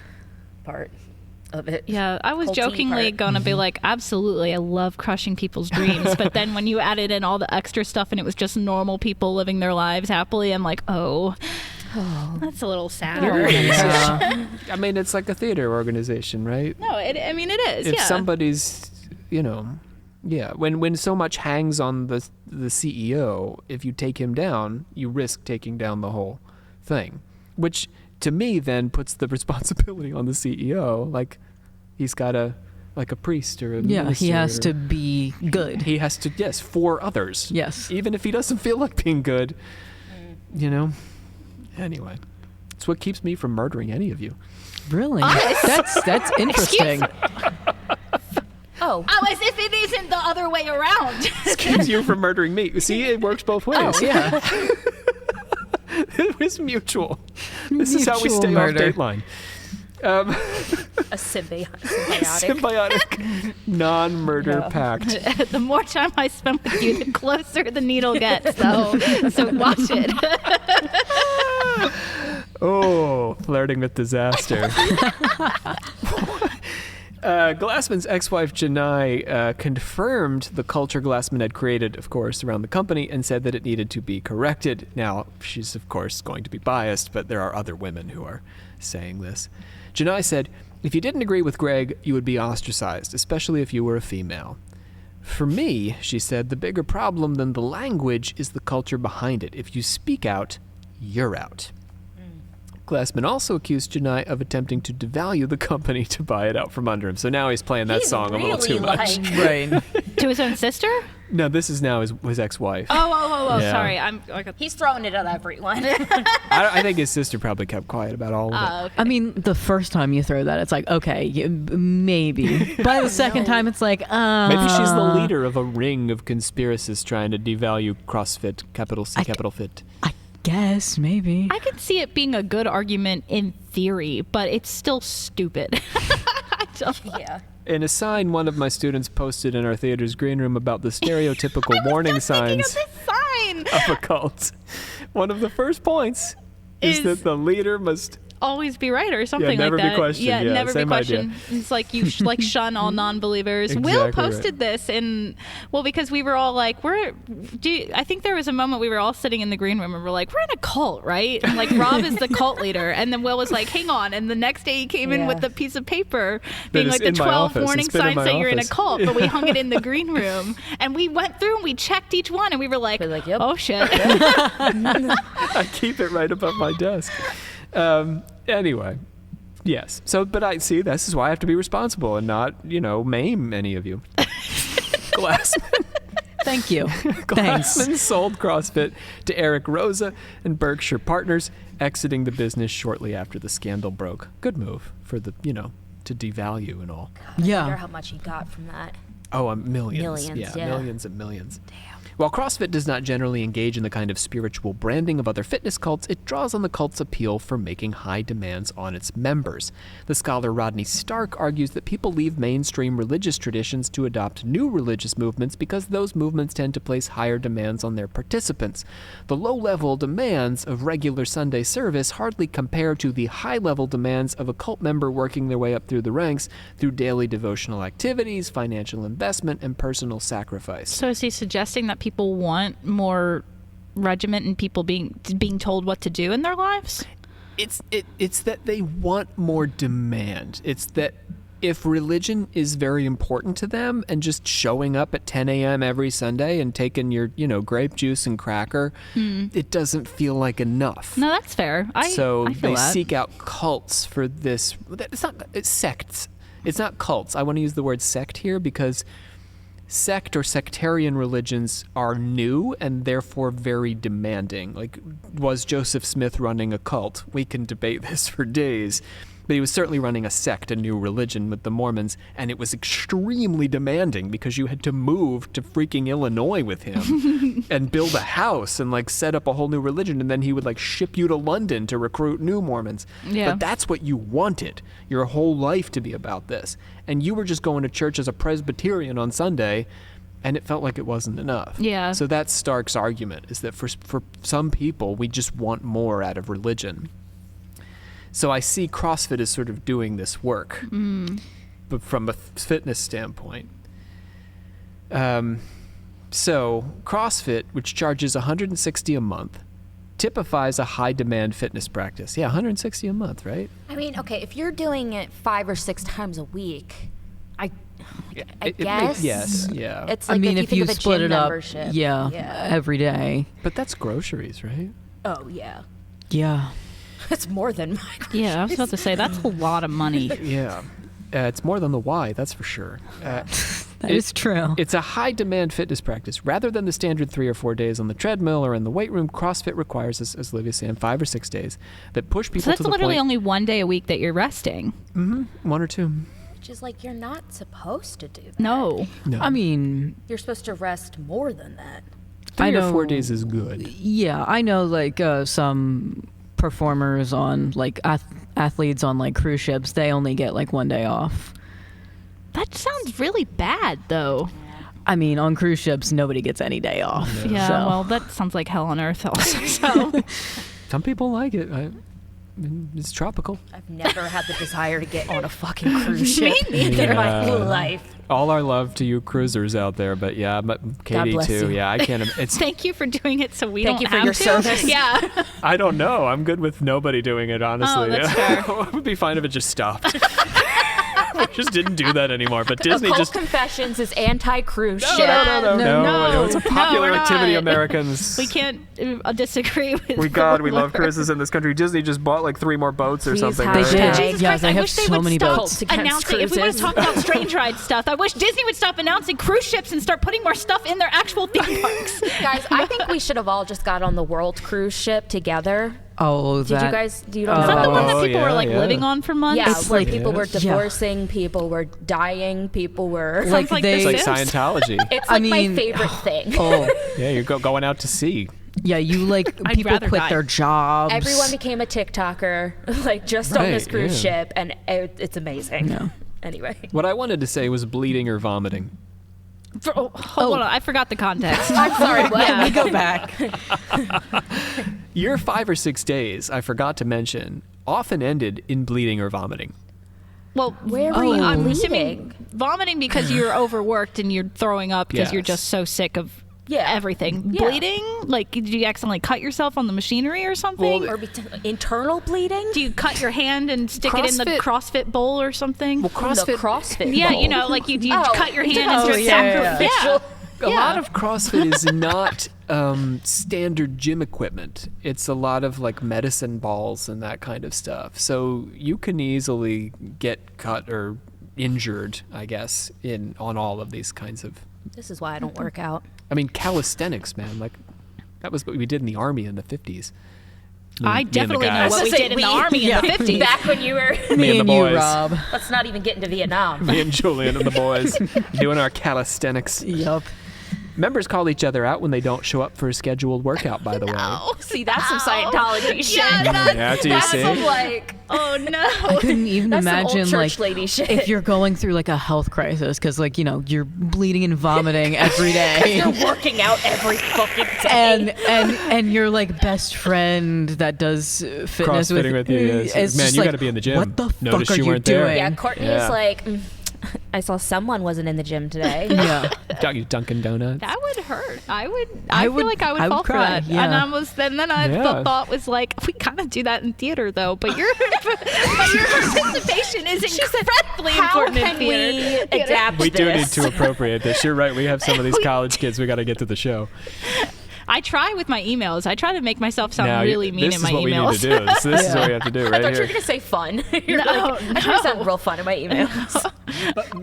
part of it. Yeah, I was Culty jokingly part. gonna be like, absolutely, I love crushing people's dreams. But then when you added in all the extra stuff and it was just normal people living their lives happily, I'm like, oh, that's a little sadder. Yeah. I mean, it's like a theater organization, right? No, it is. If Yeah. somebody's, when so much hangs on the CEO, if you take him down, you risk taking down the whole thing, which to me then puts the responsibility on the CEO. Like he's got a priest or a Yeah, minister, he has or- to be good. He has to, yes, for others. Yes. Even if he doesn't feel like being good, Anyway, it's what keeps me from murdering any of you. Really? That's interesting. Oh. As if it isn't the other way around. It keeps you from murdering me. See, it works both ways. Oh. Yeah. It was mutual. This is how we Mutual stay murder. off Dateline. A symbiotic. Symbiotic non-murder No. pact. The more time I spend with you, the closer the needle gets. So watch it. Oh, flirting with disaster. Glassman's ex-wife Janai confirmed the culture Glassman had created, of course, around the company and said that it needed to be corrected. Now, she's, of course, going to be biased, but there are other women who are saying this. Janai said, "If you didn't agree with Greg, you would be ostracized, especially if you were a female. For me," she said, "the bigger problem than the language is the culture behind it. If you speak out, you're out." Glassman also accused Janai of attempting to devalue the company to buy it out from under him. So now he's playing that He's song a little really too much. Right. To his own sister? No, this is now his ex-wife. Oh, Yeah. sorry. He's throwing it at everyone. I think his sister probably kept quiet about all of it. Okay. I mean, the first time you throw that, it's like, okay, maybe. By the second time, it's like, Maybe she's the leader of a ring of conspiracists trying to devalue CrossFit, capital C, capital Fit. I guess, maybe. I can see it being a good argument in theory, but it's still stupid. I don't- Yeah. In a sign one of my students posted in our theater's green room about the stereotypical warning signs Sign of a cult, one of the first points is Is- that the leader must always be right or something never like be that. questioned. Yeah, never be same idea. questioned. It's like you like shun all non-believers. Will Exactly posted this because we were all like, I think there was a moment we were all sitting in the green room and we're like, we're in a cult, right? And like Rob is the cult leader, and then Will was like, hang on. And the next day he came in Yeah. with a piece of paper being is like the in my 12 office. warning It's been in signs my that you're in a office. cult, but we hung it in the green room and we went through and we checked each one and we were like, We're like, yep. oh shit. I keep it right above my desk. Anyway, yes. So, but I see this is why I have to be responsible and not, maim any of you. Glassman. Thank you. Thanks. Glassman sold CrossFit to Eric Rosa and Berkshire Partners, exiting the business shortly after the scandal broke. Good move for the, to devalue and all. I wonder Yeah. how much he got from that. Oh, millions. Millions, yeah. Millions and millions. Damn. While CrossFit does not generally engage in the kind of spiritual branding of other fitness cults, it draws on the cult's appeal for making high demands on its members. The scholar Rodney Stark argues that people leave mainstream religious traditions to adopt new religious movements because those movements tend to place higher demands on their participants. The low-level demands of regular Sunday service hardly compare to the high-level demands of a cult member working their way up through the ranks through daily devotional activities, financial investment, and personal sacrifice. So is he suggesting that people want more regiment and people being told what to do in their lives? It's that they want more demand. It's that if religion is very important to them and just showing up at 10 a.m. every Sunday and taking your, grape juice and cracker, it doesn't feel like enough. No, that's fair. I feel they that. seek out cults for this. It's sects. It's not cults. I want to use the word sect here because sect or sectarian religions are new and therefore very demanding. Like, was Joseph Smith running a cult? We can debate this for days. But he was certainly running a sect, a new religion with the Mormons, and it was extremely demanding because you had to move to freaking Illinois with him and build a house and set up a whole new religion, and then he would ship you to London to recruit new Mormons. Yeah. But that's what you wanted, your whole life to be about this. And you were just going to church as a Presbyterian on Sunday, and it felt like it wasn't enough. Yeah. So that's Stark's argument, is that for some people, we just want more out of religion. So I see CrossFit as sort of doing this work, but from a fitness standpoint. So CrossFit, which charges $160 a month, typifies a high-demand fitness practice. Yeah, $160 a month, right? I mean, okay, if you're doing it 5 or 6 times a week, I guess. Yes, yeah. It's like if you you think of a split gym it up, membership. yeah, every day. But that's groceries, right? Oh, yeah. Yeah. It's more than my Yeah, I was about to say that's a lot of money. Yeah. It's more than the why, that's for sure. That is true. It's a high-demand fitness practice. Rather than the standard 3 or 4 days on the treadmill or in the weight room, CrossFit requires, as Olivia's saying, 5 or 6 days that push people So that's to the literally point. only one day a week that you're resting. 1 or 2. Which is you're not supposed to do that. No. No. I mean, You're supposed to rest more than that. 3 or 4 know- days is good. yeah, I know some performers on athletes on cruise ships, they only get 1 day off. That sounds really bad, though. I mean, on cruise ships, nobody gets any day off. Yeah, so. well, that sounds like hell on earth also. So. Some people like it. It's tropical. I've never had the desire to get on a fucking cruise ship in my Yeah. life. All our love to you cruisers out there, but yeah, Katie bless too. you. Yeah, I can't. It's. Thank you for doing it so we Thank don't you for have your to. service. Yeah. I don't know. I'm good with nobody doing it. Honestly, Oh, that's fair. It would be fine if it just stopped. we just didn't do that anymore. But Disney Occult just Confessions is anti-cruise ship. No, it's a popular we're activity, not. Americans. We can't disagree with. We love cruises in this country. Disney just bought like 3 more boats or Please something. have right? Hashtag- Jesus Yeah, Christ, they I have wish they so would many stop boats. Against announcing. If we want to cruises. talk about strange ride stuff, I wish Disney would stop announcing cruise ships and start putting more stuff in their actual theme parks. Guys, I think we should have all just got on the world cruise ship together. Oh, Did you guys? You don't Is know that the one that Oh, people were yeah, like yeah. living on for months? Yeah, It's where like- people were Yeah. divorcing, people were dying, people were. Sounds like they- It's The like Sims. Scientology. It's I like mean- my favorite thing. Oh, Yeah, you're going out to sea. yeah. You like I'd people rather quit die. their jobs. Everyone became a TikToker, like just on this Right, cruise yeah. ship, and it's amazing. Yeah. Anyway, What I wanted to say was bleeding or vomiting. Hold on, I forgot the context. I'm sorry. What? Yeah. We go back. Your 5 or 6 days, I forgot to mention, often ended in bleeding or vomiting. Well, Where were you I'm bleeding? assuming vomiting because you're overworked and you're throwing up because you're Yes. just so sick of Yeah. everything. Yeah. Bleeding? Like, did you accidentally cut yourself on the machinery or something? Or internal bleeding? Do you cut your hand and stick it in the CrossFit- CrossFit bowl or something? The CrossFit. Yeah, bowl. you know, like you Oh, cut your hand and oh, just yeah. sacrificial. A lot of CrossFit is not standard gym equipment. It's a lot of like medicine balls and that kind of stuff. So you can easily get cut or injured, I guess, on all of these kinds of. This is why I don't work out. I mean, calisthenics, man. Like that was what we did in the army in the 50s. I definitely know guys. what we Say did in the we- army in the 50s. Back when you were. Me Me and and the you, boys. Rob. Let's not even get into Vietnam. Me and Julian and the boys doing our calisthenics. Yup. Members call each other out when they don't show up for a scheduled workout, by the way. See, that's some Scientology shit. Yeah, do you That's see? some like. Oh no. I couldn't even That's some imagine old church like lady shit. if you're going through like a health crisis because like you're bleeding and vomiting every day. You're working out every fucking day. and your like best friend that does fitness Crossfitting with you, yes. is Man, just you like, gotta be in the gym. What the Notice fuck are you you weren't there. doing? yeah, Courtney's Yeah. like, I saw someone wasn't in the gym today. Yeah. Dunkin' Donuts. That would hurt. I I feel would- like I would I would fall for cry, that. yeah. And then I Yeah. the thought was like, we kind of do that in theater though, but your participation is incredibly How important in can theater. we adapt We do need this? to appropriate this. You're right. We have some of these college kids. We got to get to the show. I try with my emails. I try to make myself sound Now, really mean this in my is what emails. we need to do. So this is what we have to do I right thought you were here. gonna say fun. You're No, like, I try to sound no. real fun in my emails.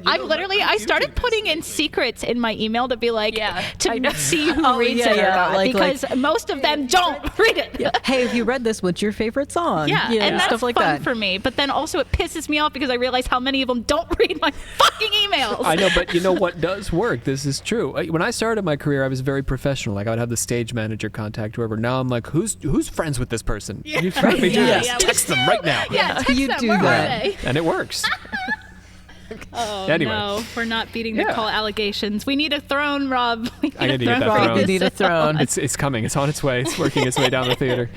I started putting in secrets in my email to be like, Yeah, I know. to see who Oh, reads yeah, it or yeah, not, like- because most of them don't read it. Yeah. Hey, have you read this? What's your favorite song? Yeah, and that's stuff like fun that. for me. But then also it pisses me off because I realize how many of them don't read my fucking emails. I know, but you know what does work? This is true. When I started my career, I was very professional. Like I would have the stage manager contact whoever. Now I'm like, who's friends with this person? You've heard me do Yeah, this. yeah. Text them right now. Yeah, text You them, do where are that. they? And it works. Oh Anyway. no, we're not beating the Yeah. call allegations. We need a throne, Rob. We I need to get that for throne. We this. need a throne. It's coming. It's on its way. It's working its way down the theater.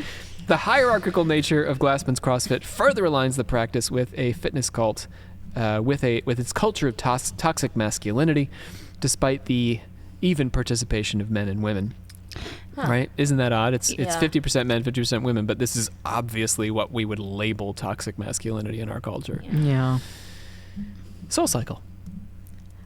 The hierarchical nature of Glassman's CrossFit further aligns the practice with a fitness cult, with its culture of toxic masculinity, despite the even participation of men and women. Right? Isn't that odd? It's Yeah. 50% men, 50% women, but this is obviously what we would label toxic masculinity in our culture. Yeah. Soul Cycle.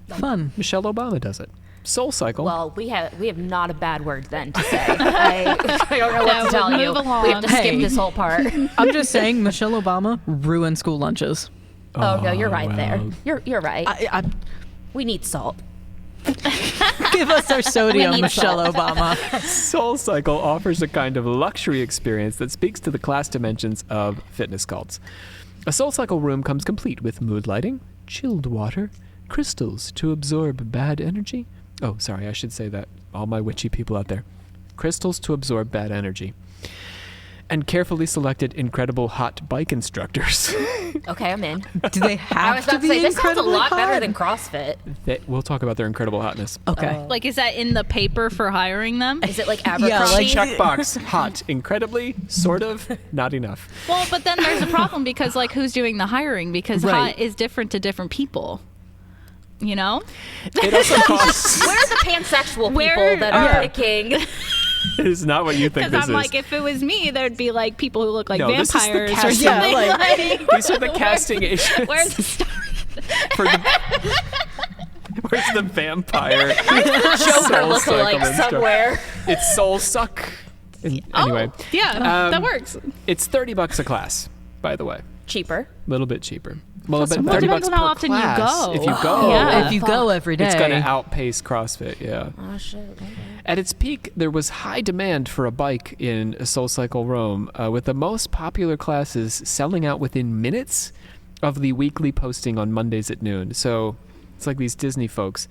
Fun. Michelle Obama does it. Soul Cycle. Well, we have not a bad word then to say. I don't know what No, to tell we'll you. move along. We have to Hey. skip this whole part. I'm just saying, Michelle Obama ruined school lunches. Oh no, you're right well. there. You're right. I We need salt. give us our sodium, need Michelle salt. Obama. Soul Cycle offers a kind of luxury experience that speaks to the class dimensions of fitness cults. A Soul Cycle room comes complete with mood lighting, chilled water, crystals to absorb bad energy. Oh, sorry, I should say that. All my witchy people out there. Crystals to absorb bad energy. And carefully selected incredible hot bike instructors. Okay, I'm in. Do they I have was to about to be say this sounds a incredibly lot better hot? than CrossFit. We'll talk about their incredible hotness. Okay. Like, is that in the paper for hiring them? Is it like Yeah, Abercrombie? like- Checkbox. Hot. Incredibly. Sort of. Not enough. Well, but then there's a problem because, like, who's doing the hiring? Because Right. hot is different to different people. You know? It also costs... Where are the pansexual people Where that are- are picking? It is not what you think Because this I'm is. like, if it was me, there'd be like people who look like No, this is the vampires or casting- something. Yeah, like- These are the casting agents. Where's the story? Where's the vampire? Joker lookalike somewhere. It's Soul Suck. Anyway, that works. it's $30 a class, by the way. Cheaper. A little bit cheaper. Well, but Well, $30 depends on how per often you class. go. If you go, Yeah. If you go every day, it's going to outpace CrossFit. Yeah. Oh shit. Okay. At its peak, there was high demand for a bike in SoulCycle Rome, with the most popular classes selling out within minutes of the weekly posting on Mondays at noon. So it's like these Disney folks.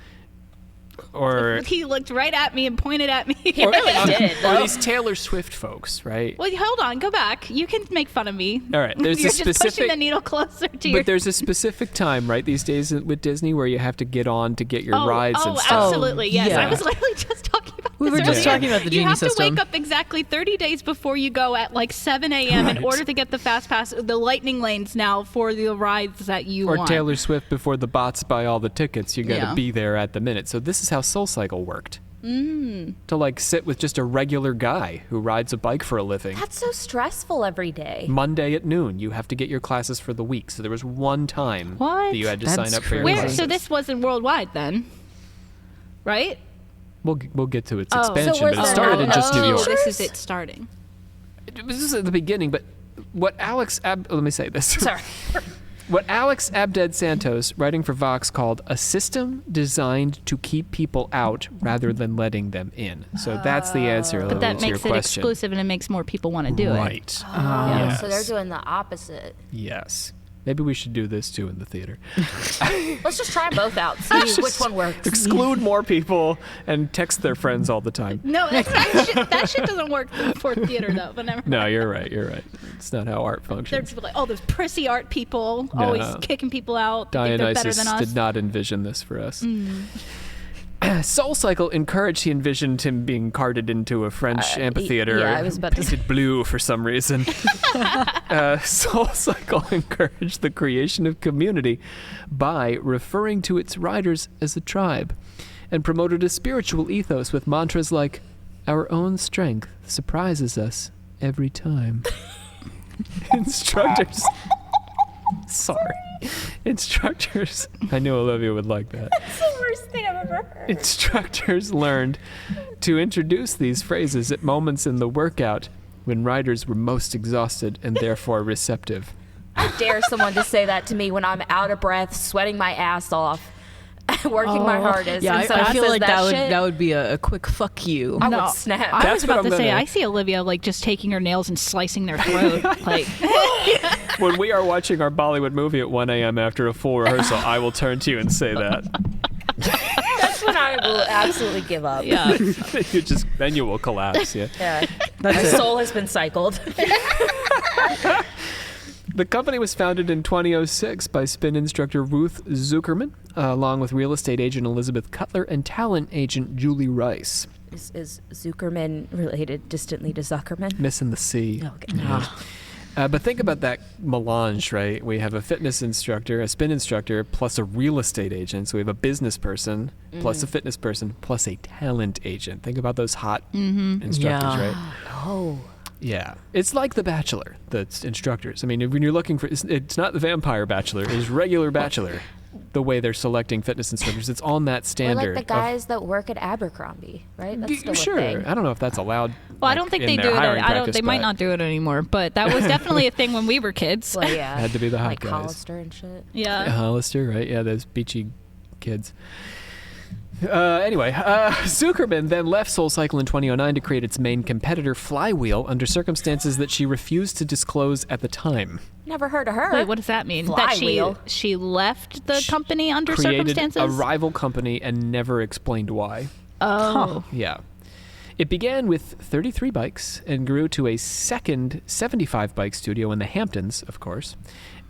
Or He looked right at me and pointed at me. He really did. or Though. these Taylor Swift folks, right? Well, hold on, go back. You can make fun of me. All right, there's You're a just pushing specific the needle closer to your. But there's a specific time, right, these days with Disney where you have to get on to get your rides and stuff. Absolutely, yes. yeah. I was literally just talking about We were this just earlier. talking about the You genie have system. to wake up exactly 30 days before you go at like 7 a.m. in Right. order to get the fast pass, the lightning lanes now for the rides that you Or want. Taylor Swift before the bots buy all the tickets. You got to Yeah. be there at the minute. So this is how SoulCycle worked. To like sit with just a regular guy who rides a bike for a living. That's so stressful every day. Monday at noon, you have to get your classes for the week. So there was one time What? that you had to That's sign up for your crazy. Where? classes. So this wasn't worldwide then, right? We'll get to its Oh. expansion, So but where's it the started in just New non- York. This is it starting. It was just at the beginning, but what let me say this. Sorry. What Alex Abded Santos, writing for Vox, called a system designed to keep people out rather than letting them in. So that's the answer But that to your makes it question. exclusive and it makes more people want to do it. Right. Oh, so they're Yes. doing the opposite. Yes. Maybe we should do this too in the theater. Let's just try both out. See which one works. Exclude more people and text their friends all the time. No, that shit doesn't work for theater though. But never. No, you're right. You're right. It's not how art They're functions. just like, oh, those prissy art people always No. kicking people out. Think they're better Dionysus than us. did not envision this for us. SoulCycle encouraged. He envisioned him being carted into a French amphitheater, yeah, I was about to painted blue for some reason. SoulCycle encouraged the creation of community by referring to its riders as a tribe, and promoted a spiritual ethos with mantras like, "Our own strength surprises us every time." Instructors. Sorry. Instructors. I knew Olivia would like that. That's the worst thing I've ever heard. Instructors learned to introduce these phrases at moments in the workout when riders were most exhausted and therefore receptive. I dare someone to say that to me when I'm out of breath, sweating my ass off, working my hardest. Yeah, and someone I feel says like shit, that would be a quick fuck you. I No. would snap. I That's was what about I'm to say, gonna- I see Olivia like just taking her nails and slicing their throat. Like, When we are watching our Bollywood movie at 1 a.m. after a full rehearsal, I will turn to you and say that. That's when I will absolutely give up. yeah. Then you will collapse. Yeah. Yeah. That's My it. soul has been cycled. The company was founded in 2006 by spin instructor Ruth Zuckerman, along with real estate agent Elizabeth Cutler and talent agent Julie Rice. Is Zuckerman related distantly to Zuckerman? Missing the C. Okay. But think about that melange, right? We have a fitness instructor, a spin instructor, plus a real estate agent. So we have a business person, plus a fitness person, plus a talent agent. Think about those hot instructors, Yeah. right? Oh. Yeah. It's like The Bachelor, the instructors. I mean, when you're looking for, it's not the Vampire Bachelor, it's regular Bachelor. The way they're selecting fitness instructors, it's on that Or standard. like the guys that work at Abercrombie, right? That's still Sure. a thing. I don't know if that's allowed. Well, I don't think in they their do it. hiring I don't. practice, They might but not do it anymore. But that was definitely a thing when we were kids. Well, yeah. Had to be the hot like guys. Hollister and shit. Yeah. Hollister, right? Yeah, those beachy kids. Anyway, Zuckerman then left SoulCycle in 2009 to create its main competitor, Flywheel, under circumstances that she refused to disclose at the time. Never heard of her. Wait, what does that mean? Flywheel. That she left the company under Created circumstances? a rival company and never explained why. Oh. Yeah. It began with 33 bikes and grew to a second 75 bike studio in the Hamptons, of course.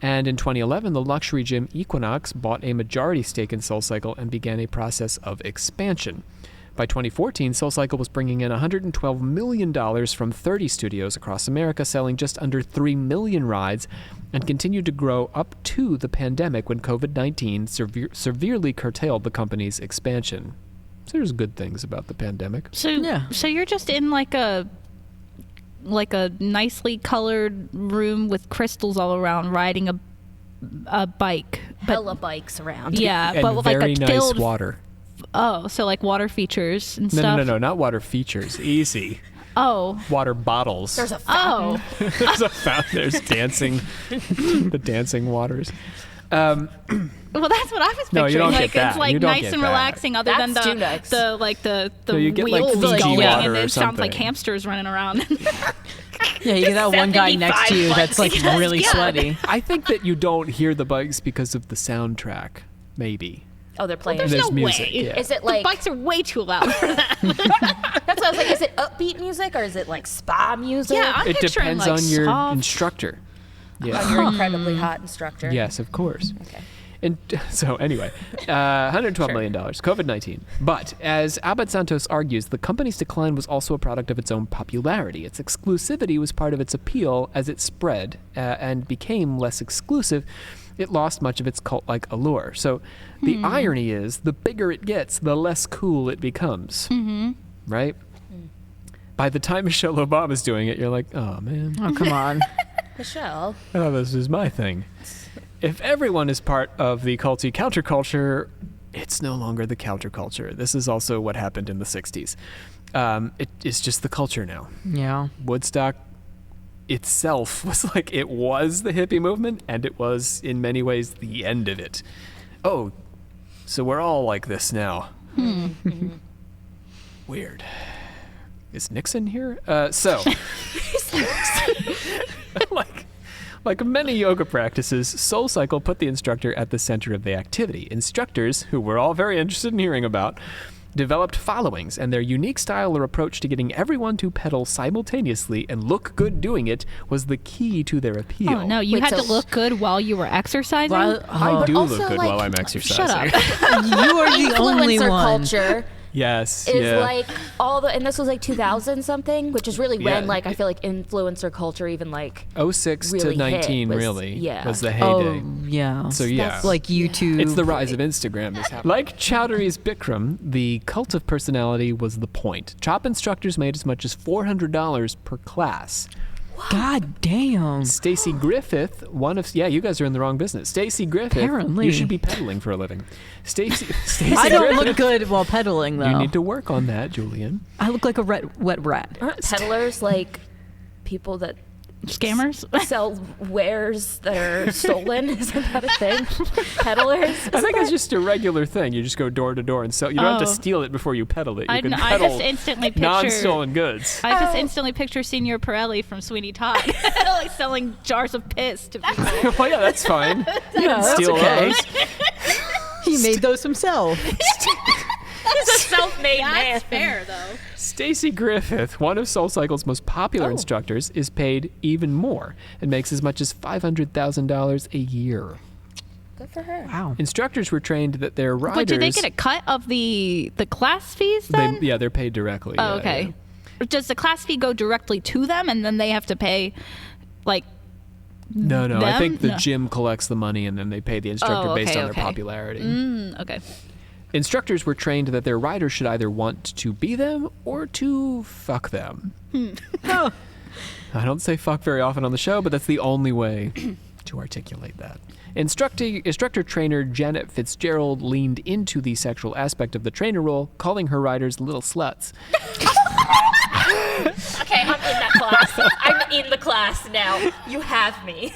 And in 2011, the luxury gym Equinox bought a majority stake in SoulCycle and began a process of expansion. By 2014, SoulCycle was bringing in $112 million from 30 studios across America, selling just under 3 million rides, and continued to grow up to the pandemic when COVID-19 severely curtailed the company's expansion. So there's good things about the pandemic. So Yeah. so you're just in like a nicely colored room with crystals all around, riding a bike hella bikes around. Yeah, And but with like very a nice filled. water. Oh, so like water features and No, stuff. no, not water features. Easy. Oh. Water bottles. There's a fountain. Oh. There's a fountain. There's dancing, the dancing waters. Well, that's what I was picturing. No, you don't like get that. it's like You don't nice get and that. relaxing, other That's too than nice. the like the No, you get, like, wheels Fiji going, water and or it sounds like something. hamsters running around. Yeah, you get that one guy next to you 75 that's like bucks. really Yeah. sweaty. I think that you don't hear the bikes because of the soundtrack. Maybe. Oh, they're playing. There's There's no music, way. yeah. Is it The like bikes are way too loud for that. that's what I was like? Is it upbeat music or is it like spa music? Yeah, I'm It picturing depends like on your soft. instructor. Yeah. On your incredibly hot instructor. Yes, of course. Okay. And so anyway, $112 million, COVID-19. But as Abad Santos argues, the company's decline was also a product of its own popularity. Its exclusivity was part of its appeal. As it spread and became less exclusive, it lost much of its cult-like allure. So the irony is, the bigger it gets, the less cool it becomes. Mm-hmm. Right? By the time Michelle Obama's doing it, you're like, oh, man. Oh, come on. Michelle. Oh, this is my thing. If everyone is part of the culty counterculture, it's no longer the counterculture. This is also what happened in the 60s. It is just the culture now. Yeah. Woodstock itself was like, it was the hippie movement, and it was in many ways the end of it. Oh, so we're all like this now. Weird. Is Nixon here? Like many yoga practices, SoulCycle put the instructor at the center of the activity. Instructors, who we're all very interested in hearing about, developed followings, and their unique style or approach to getting everyone to pedal simultaneously and look good doing it was the key to their appeal. Oh no, you Wait, had so- to look good while you were exercising. I do also, look good like, while I'm exercising. Shut up. You are the only Influencer one. culture Yes, is yeah. like all the, and this was like 2000 something, which is really Yeah. when like I feel like influencer culture even like 06 really to 19 hit was- really yeah. was the heyday. Oh, yeah. So yeah. That's Like YouTube. It's the rise of Instagram is happening. Like Chowdhury's Bikram, the cult of personality was the point. Chop instructors made as much as $400 per class. God damn. Stacy Griffith, you guys are in the wrong business. Stacy Griffith, Apparently. you should be pedaling for a living. Stacy I don't Griffith, look good while pedaling, though. you need to work on that, Julian. I look like a wet rat. aren't peddlers like people that Scammers. sell wares that are stolen? Isn't that a thing? Peddlers? I think it's just a regular thing. You just go door to door and sell. You don't have to Oh. steal it before you pedal it. You I can just pedal instantly picture. non-stolen goods. I just instantly picture Senior Pirelli from Sweeney Todd, like selling jars of piss to people. Well, yeah, that's fine. You Yeah, can that's steal okay. those. He made those himself. He's a self-made man. That's fair, though. Stacy Griffith, one of SoulCycle's most popular instructors, is paid even more and makes as much as $500,000 a year. Good for her. Wow. Instructors were trained that their riders. But do they get a cut of the class fees then? They're paid directly. Oh, yeah, okay. Does the class fee go directly to them, and then they have to pay, like? No, I them? think the No. gym collects the money and then they pay the instructor Oh, based okay, on their okay. popularity. Okay. Instructors were trained that their riders should either want to be them or to fuck them. Oh. I don't say fuck very often on the show, but that's the only way to articulate that. Instructor trainer Janet Fitzgerald leaned into the sexual aspect of the trainer role, calling her riders little sluts. Okay, I'm in that class. I'm in the class now. You have me.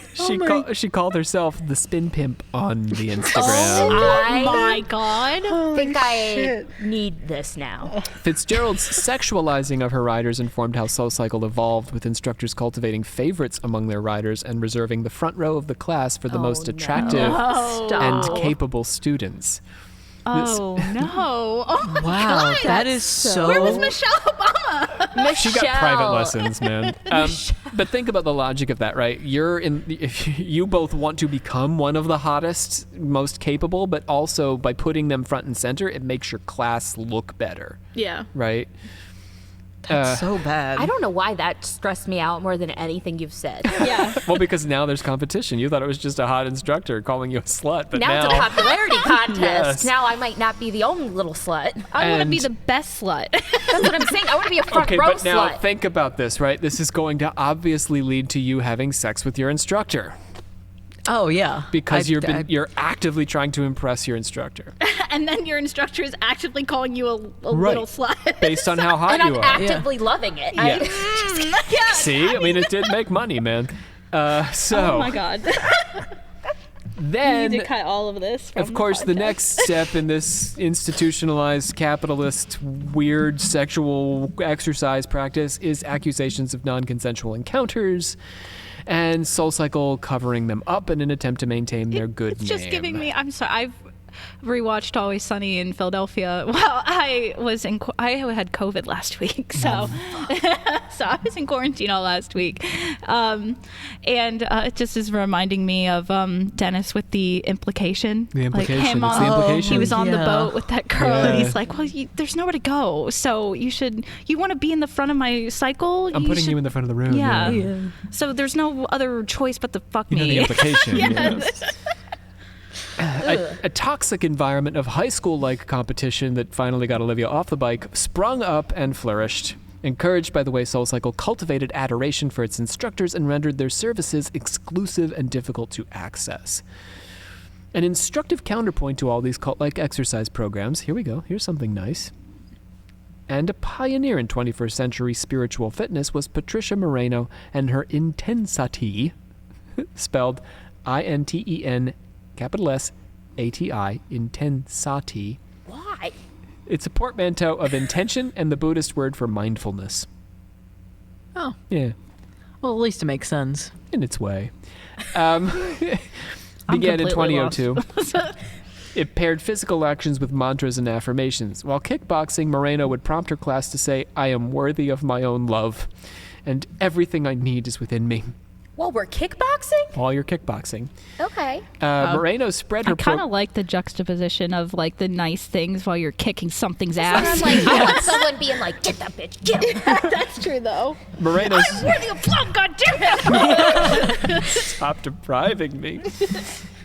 She called herself the spin pimp on the Instagram. Oh I my god. think I need this now. Fitzgerald's sexualizing of her riders informed how SoulCycle evolved, with instructors cultivating favorites among their riders and reserving the front row of the class for the most attractive and capable students. Oh no. Oh my Wow, god. that is so. Where was Michelle Obama? She got private lessons, man. But think about the logic of that, right? If you both want to become one of the hottest, most capable, but also by putting them front and center, it makes your class look better, Yeah. right? That's so bad. I don't know why that stressed me out more than anything you've said. Yeah. Well, because now there's competition. You thought it was just a hot instructor calling you a slut, but Now it's a popularity contest. Yes. Now I might not be the only little slut. I want to And- be the best slut. That's what I'm saying. I want to be a front Okay, row but now slut. think about this, right? This is going to obviously lead to you having sex with your instructor. Oh yeah. Because you're actively trying to impress your instructor. And then your instructor is actively calling you a Right. little slut. Based on how hot And you I'm are. actively loving it. Yeah. Yeah. See? I mean, it did make money, man. So Oh my god. then, We need to cut all of this from of course, the next step in this institutionalized capitalist weird sexual exercise practice is accusations of non-consensual encounters and SoulCycle covering them up in an attempt to maintain their good It's just name. giving me. I'm sorry. I've rewatched Always Sunny in Philadelphia. Well, I had COVID last week, so so I was in quarantine all last week, and it just is reminding me of Dennis with the implication. The implication. Like him It's on, the implication. He was on the Yeah. boat with that girl, and Yeah. he's like, "Well, there's nowhere to go, so you want to be in the front of my cycle. I'm putting you in the front of the room. Yeah. So there's no other choice but to fuck You know me." the implication. Yes. A toxic environment of high school-like competition that finally got Olivia off the bike sprung up and flourished, encouraged by the way SoulCycle cultivated adoration for its instructors and rendered their services exclusive and difficult to access. An instructive counterpoint to all these cult-like exercise programs, here we go, here's something nice, and a pioneer in 21st century spiritual fitness was Patricia Moreno and her Intensati, spelled I-N-T-E-N capital S, A-T-I, Intensati. Why? It's a portmanteau of intention and the Buddhist word for mindfulness. Oh. Yeah, Well, at least it makes sense. in its way. Began in completely 2002. It paired physical actions with mantras and affirmations. While kickboxing, Moreno would prompt her class to say, "I am worthy of my own love, and everything I need is within me." Well, we're kickboxing? While you're kickboxing. Okay. Moreno spread her I kind of like the juxtaposition of like the nice things while you're kicking something's And ass. I'm like, I want someone being like, get that bitch, get him. That's true though. Moreno's I'm worthy of love, goddammit! Stop depriving me.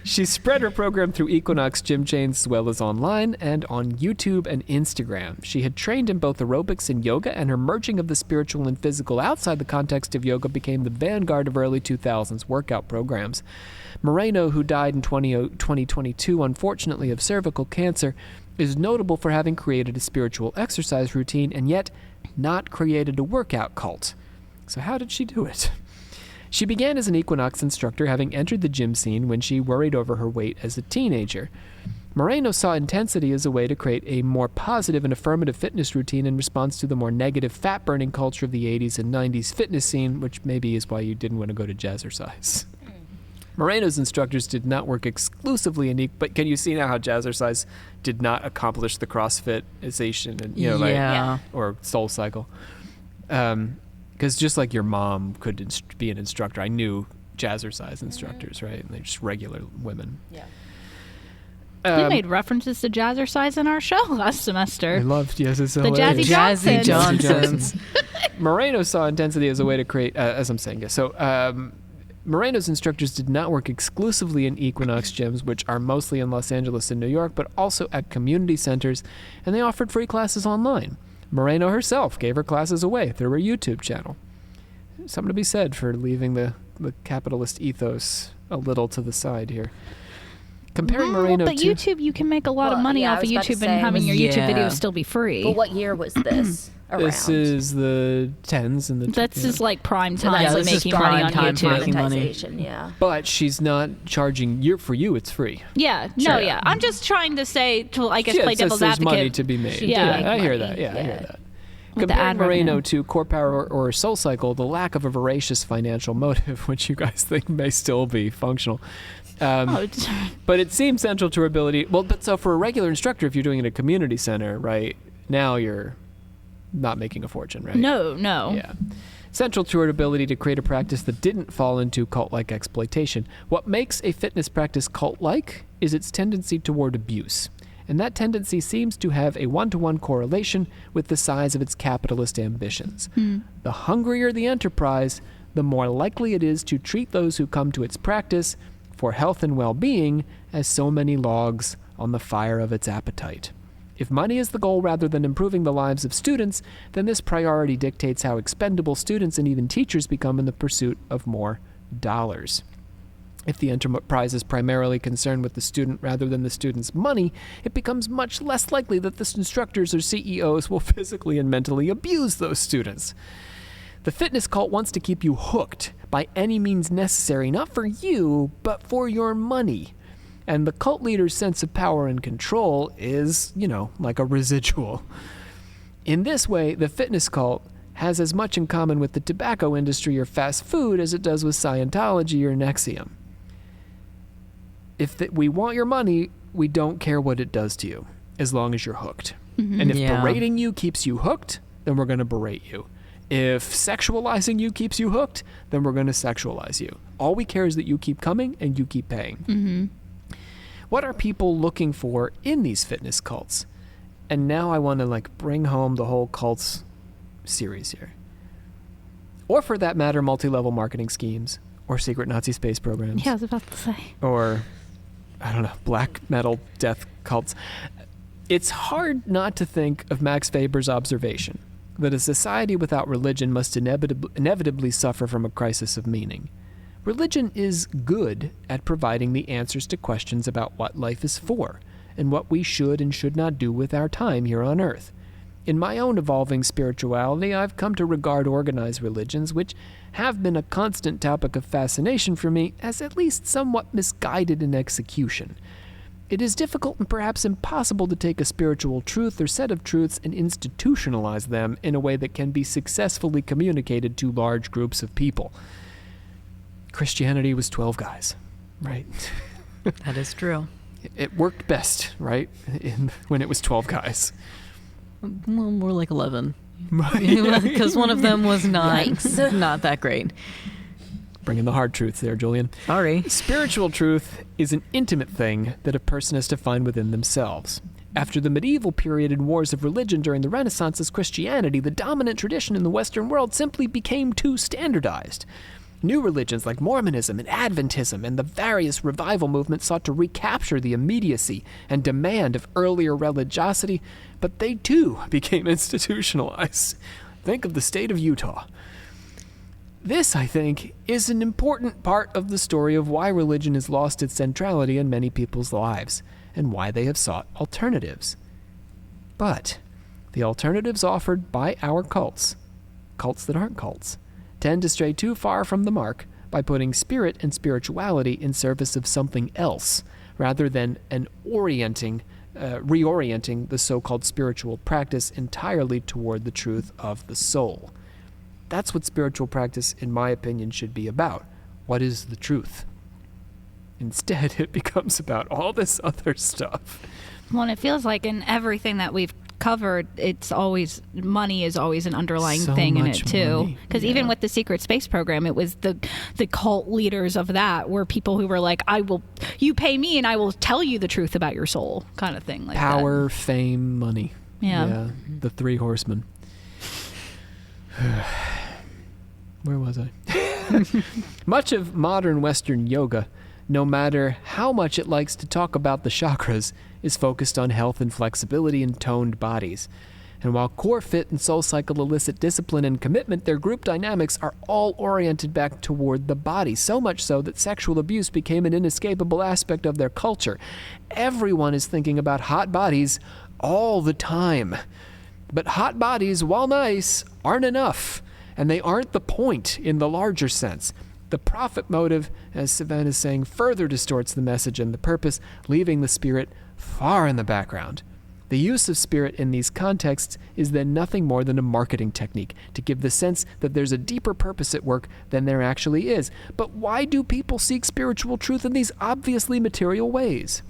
She spread her program through Equinox gym chains as well as online and on YouTube and Instagram. She had trained in both aerobics and yoga, and her merging of the spiritual and physical outside the context of yoga became the vanguard of early 2000s workout programs. Moreno, who died in 2022, unfortunately, of cervical cancer, is notable for having created a spiritual exercise routine and yet not created a workout cult. So how did she do it? She began as an Equinox instructor, having entered the gym scene when she worried over her weight as a teenager. Moreno saw intensity as a way to create a more positive and affirmative fitness routine in response to the more negative fat-burning culture of the 80s and 90s fitness scene, which maybe is why you didn't want to go to jazzercise. Moreno's instructors did not work exclusively in but can you see now how jazzercise did not accomplish the CrossFitization and Yeah. or Soul Cycle? Because just like your mom could be an instructor, I knew jazzercise instructors, right? And they're just regular women. Yeah. We made references to jazzercise in our show last I semester. loved The Jazzy Jazzy Johnsons. Moreno saw intensity as a way to create, as I'm saying, Moreno's instructors did not work exclusively in Equinox gyms, which are mostly in Los Angeles and New York, but also at community centers, and they offered free classes online. Moreno herself gave her classes away through her YouTube channel. Something to be said for leaving the capitalist ethos a little to the side here. Comparing Moreno But to... YouTube, you can make a lot of Well, money yeah, I off of was about to YouTube say, and having your YouTube Yeah. videos still be free. But what year was this around? This is the 10s and the... That's just like prime So time that's for like making prime money on time YouTube. making money. monetization, yeah. But she's not charging... For you, it's free. Yeah, Sure. no, yeah. I'm just trying to say, I guess, Yeah, play it says devil's there's advocate. money to be made. She Yeah. did I make hear money, that. Yeah, I hear yeah. that. With the Comparing ad Moreno revenue. to Core Power or Soul Cycle, the lack of a voracious financial motive, which you guys think may still be functional. But it seems central to her ability. Well, but so for a regular instructor, if you're doing it at a community center, right, now you're not making a fortune, right? No. Yeah. Central to her ability to create a practice that didn't fall into cult-like exploitation. What makes a fitness practice cult-like is its tendency toward abuse. And that tendency seems to have a one-to-one correlation with the size of its capitalist ambitions. The hungrier the enterprise, the more likely it is to treat those who come to its practice for health and well-being as so many logs on the fire of its appetite. If money is the goal rather than improving the lives of students, then this priority dictates how expendable students and even teachers become in the pursuit of more dollars. If the enterprise is primarily concerned with the student rather than the student's money, it becomes much less likely that the instructors or CEOs will physically and mentally abuse those students. The fitness cult wants to keep you hooked by any means necessary, not for you, but for your money. And the cult leader's sense of power and control is, like a residual. In this way, the fitness cult has as much in common with the tobacco industry or fast food as it does with Scientology or NXIVM. If we want your money, we don't care what it does to you, as long as you're hooked. Mm-hmm. And if berating you keeps you hooked, then we're going to berate you. If sexualizing you keeps you hooked, then we're going to sexualize you. All we care is that you keep coming and you keep paying. Mm-hmm. What are people looking for in these fitness cults? And now I want to bring home the whole cults series here. Or for that matter, multi-level marketing schemes, or secret Nazi space programs. Yeah, I was about to say. Or, I don't know, black metal death cults. It's hard not to think of Max Weber's observation that a society without religion must inevitably suffer from a crisis of meaning. Religion is good at providing the answers to questions about what life is for, and what we should and should not do with our time here on Earth. In my own evolving spirituality, I've come to regard organized religions, which have been a constant topic of fascination for me, as at least somewhat misguided in execution. It is difficult and perhaps impossible to take a spiritual truth or set of truths and institutionalize them in a way that can be successfully communicated to large groups of people. Christianity was 12 guys, right? That is true. It worked best, right? When it was 12 guys. Well, more like 11. Because one of them was not that great. Bringing the hard truth there, Julian. Sorry. Spiritual truth is an intimate thing that a person has to find within themselves. After the medieval period and wars of religion during the Renaissance as Christianity, the dominant tradition in the Western world simply became too standardized. New religions like Mormonism and Adventism and the various revival movements sought to recapture the immediacy and demand of earlier religiosity, but they too became institutionalized. Think of the state of Utah. This, I think, is an important part of the story of why religion has lost its centrality in many people's lives, and why they have sought alternatives. But the alternatives offered by our cults that aren't cults, tend to stray too far from the mark by putting spirit and spirituality in service of something else, rather than reorienting the so-called spiritual practice entirely toward the truth of the soul. That's what spiritual practice, in my opinion, should be about. What is the truth? Instead, it becomes about all this other stuff. Well, and it feels like in everything that we've covered, it's always money is always an underlying thing in it too. Because even with the secret space program, it was the cult leaders of that were people who were like, you pay me and I will tell you the truth about your soul, kind of thing. Like power, that. fame, money. Yeah. The three horsemen. Where was I? Much of modern Western yoga, no matter how much it likes to talk about the chakras, is focused on health and flexibility and toned bodies. And while core fit and soul cycle elicit discipline and commitment, their group dynamics are all oriented back toward the body, so much so that sexual abuse became an inescapable aspect of their culture. Everyone is thinking about hot bodies all the time. But hot bodies, while nice, aren't enough, and they aren't the point in the larger sense. The profit motive, as Savannah is saying, further distorts the message and the purpose, leaving the spirit far in the background. The use of spirit in these contexts is then nothing more than a marketing technique to give the sense that there's a deeper purpose at work than there actually is. But why do people seek spiritual truth in these obviously material ways?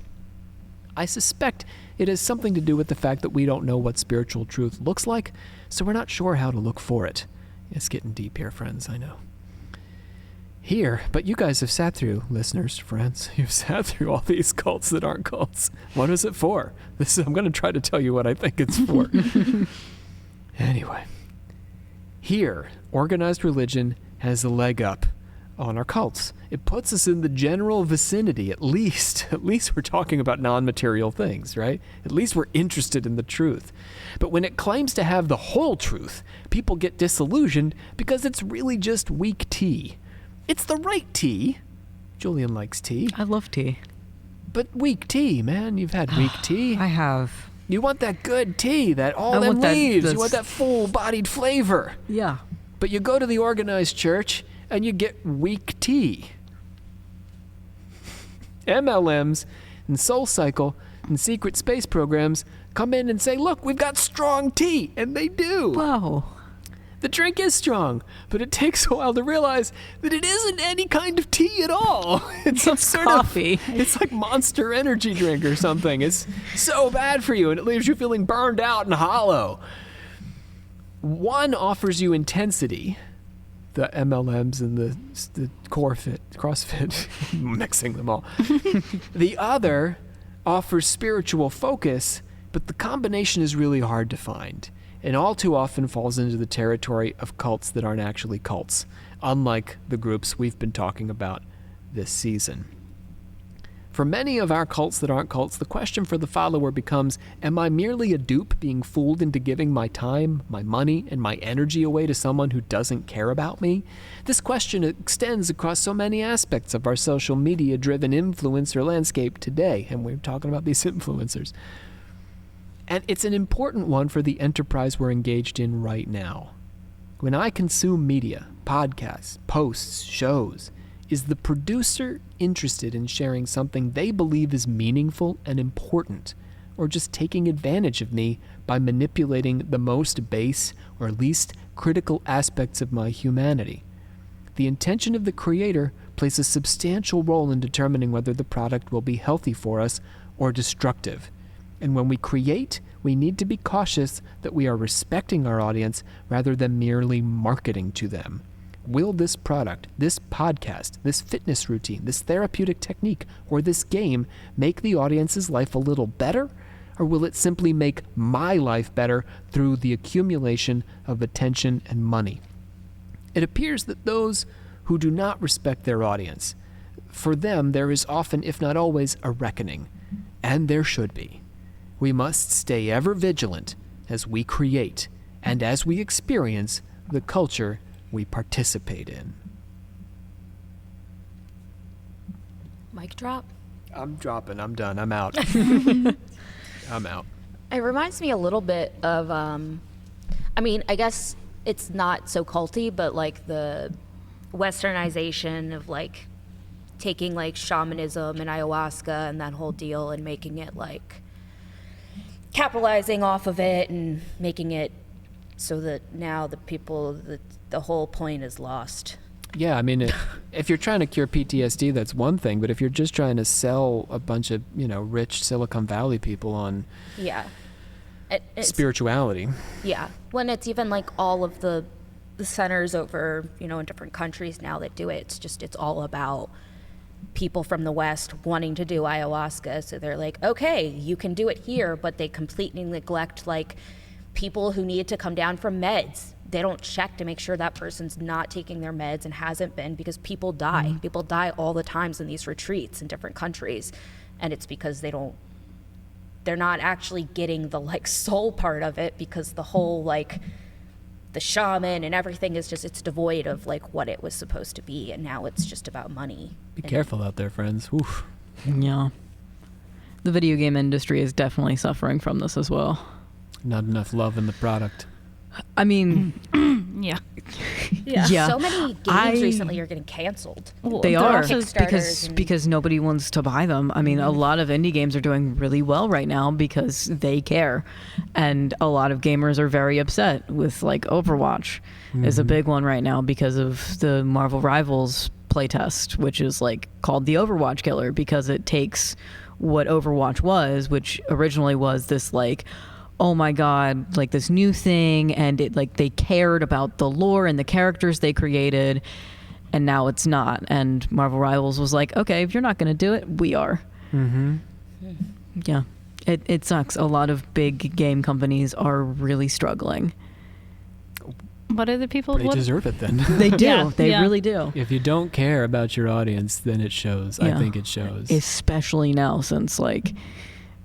I suspect it has something to do with the fact that we don't know what spiritual truth looks like, so we're not sure how to look for it. It's getting deep here, friends, I know. Here, but you guys have sat through, listeners, friends, you've sat through all these cults that aren't cults. What is it for? I'm going to try to tell you what I think it's for. Anyway, here, organized religion has a leg up on our cults. It puts us in the general vicinity, at least. At least we're talking about non-material things, right? At least we're interested in the truth. But when it claims to have the whole truth, people get disillusioned because it's really just weak tea. It's the right tea, Julian likes tea. I love tea. But weak tea, man. You've had weak tea. I have. You want that good tea, that all I them want that- leaves. You that's- want that full-bodied flavor. Yeah. But you go to the organized church and you get weak tea. MLMs and Soul Cycle and secret space programs come in and say, look, we've got strong tea. And they do. Whoa. The drink is strong, but it takes a while to realize that it isn't any kind of tea at all. It's some sort coffee. It's like Monster Energy drink or something. It's so bad for you, and it leaves you feeling burned out and hollow. One offers you intensity, the MLMs and the CrossFit, mixing them all. The other offers spiritual focus, but the combination is really hard to find, and all too often falls into the territory of cults that aren't actually cults, unlike the groups we've been talking about this season. For many of our cults that aren't cults, the question for the follower becomes, am I merely a dupe being fooled into giving my time, my money, and my energy away to someone who doesn't care about me? This question extends across so many aspects of our social media-driven influencer landscape today, and we're talking about these influencers. And it's an important one for the enterprise we're engaged in right now. When I consume media, podcasts, posts, shows, is the producer interested in sharing something they believe is meaningful and important, or just taking advantage of me by manipulating the most base or least critical aspects of my humanity? The intention of the creator plays a substantial role in determining whether the product will be healthy for us or destructive. And when we create, we need to be cautious that we are respecting our audience rather than merely marketing to them. Will this product, this podcast, this fitness routine, this therapeutic technique, or this game make the audience's life a little better? Or will it simply make my life better through the accumulation of attention and money? It appears that those who do not respect their audience, for them there is often, if not always, a reckoning. And there should be. We must stay ever vigilant as we create and as we experience the culture we participate in. Mic drop. I'm dropping. I'm done. I'm out. I'm out. It reminds me a little bit of, I mean, I guess it's not so culty, but like the westernization of like taking like shamanism and ayahuasca and that whole deal and making it like capitalizing off of it and making it so that now the people, the whole point is lost. Yeah, I mean, if you're trying to cure PTSD, that's one thing. But if you're just trying to sell a bunch of, rich Silicon Valley people on Yeah. It's, spirituality. Yeah. When it's even like all of the centers over, in different countries now that do it, it's all about people from the West wanting to do ayahuasca. So they're like, okay, you can do it here, but they completely neglect like people who need to come down from meds. They don't check to make sure that person's not taking their meds and hasn't been, because people die. Mm-hmm. People die all the times in these retreats in different countries. And it's because they're not actually getting the like soul part of it, because the whole like the shaman and everything is just, it's devoid of like what it was supposed to be. And now it's just about money. Be careful out there, friends. Oof. Yeah. The video game industry is definitely suffering from this as well. Not enough love in the product. I mean, Yeah. Yeah. So many games recently are getting canceled. they are Kickstarters because nobody wants to buy them. I mean, a lot of indie games are doing really well right now because they care, and a lot of gamers are very upset with like Overwatch is a big one right now because of the Marvel Rivals playtest, which is like called the Overwatch killer, because it takes what Overwatch was, which originally was this like, oh my god, like this new thing, and it like they cared about the lore and the characters they created, and now it's not. And Marvel Rivals was like, okay, if you're not going to do it, we are. Yeah, it sucks. A lot of big game companies are really struggling. What are the people? They deserve it then. They do. Yeah, They yeah. really do. If you don't care about your audience, then it shows. I Yeah. think it shows. Especially now, since like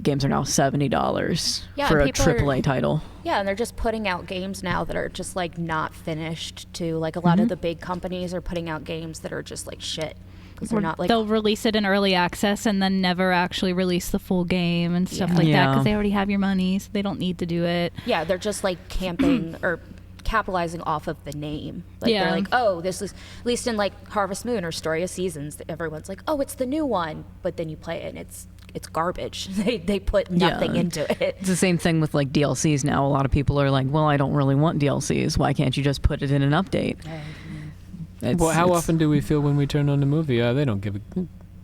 games are now $70 Yeah, for and a people are- AAA title. Yeah, and they're just putting out games now that are just like not finished too. Like a lot of the big companies are putting out games that are just like shit. because they're not like they'll release it in early access and then never actually release the full game and stuff like that because they already have your money, so they don't need to do it. Yeah, they're just like camping or capitalizing off of the name. Like they're like, oh, this is, at least in like Harvest Moon or Story of Seasons, everyone's like, oh, it's the new one, but then you play it and it's garbage. They put nothing into it. It's the same thing with like DLCs now. A lot of people are like, well, I don't really want DLCs. Why can't you just put it in an update? Well, how often do we feel when we turn on the movie? They don't give a...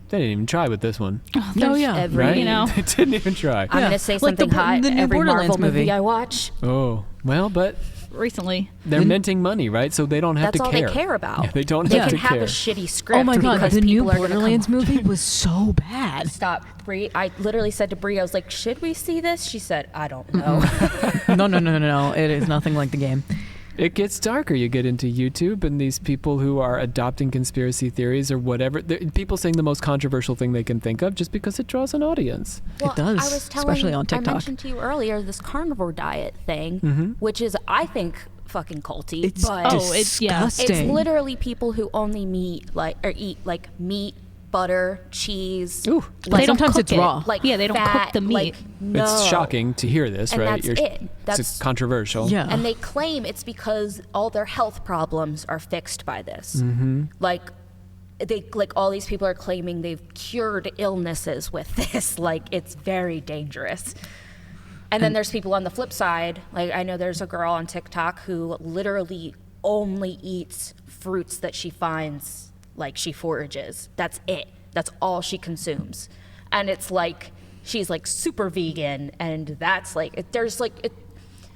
They didn't even try with this one. Every, You know? They didn't even try. I'm going to say something hot. the new Every Borderlands Marvel movie I watch. Oh, well, but... Recently. They're minting money, right? So they don't have to care. That's all they care about. Yeah, they don't They have can to have care. a shitty script. Oh my god, because the new people are gonna Borderlands come movie was so bad. Stop, Brie. I literally said to Brie, I was like, should we see this? She said, I don't know. No. It is nothing like the game. It gets darker. You get into YouTube and these people who are adopting conspiracy theories or whatever. People saying the most controversial thing they can think of just because it draws an audience. Well, it does, I was telling, especially on TikTok. I mentioned to you earlier this carnivore diet thing, which is, I think, fucking culty. It's but disgusting. it's literally people who only eat like meat, butter, cheese. Ooh. But they don't sometimes cook it's it. raw. Like Yeah, they don't cook fat, the meat. Like, no. It's shocking to hear this, And right? that's it. It's controversial. Yeah. And they claim it's because all their health problems are fixed by this. Like all these people are claiming they've cured illnesses with this. Like, it's very dangerous. And then there's people on the flip side. Like, I know there's a girl on TikTok who literally only eats fruits that she finds, like she forages. That's it. That's all she consumes. And it's like, she's like super vegan, and that's like, there's like...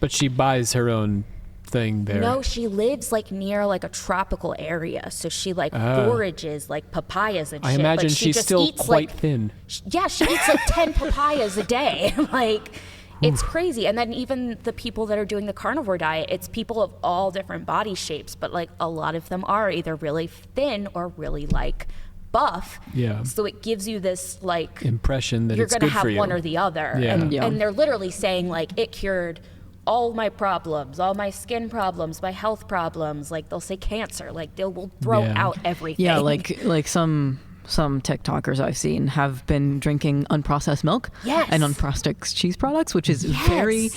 But she buys her own thing there. No, she lives like near like a tropical area, so she like forages like papayas and I shit. imagine Like, she she's just still eats, quite like, thin. Yeah, she eats like 10 papayas a day. Like, it's crazy. And then even the people that are doing the carnivore diet, it's people of all different body shapes, but like a lot of them are either really thin or really like buff. Yeah. So it gives you this like Impression that you're it's gonna good have for you. one or the other. Yeah. And they're literally saying like it cured all my problems, all my skin problems, my health problems. Like, they'll say cancer. Like, they will throw out everything. Yeah, like some TikTokers I've seen have been drinking unprocessed milk and unprocessed cheese products, which is very,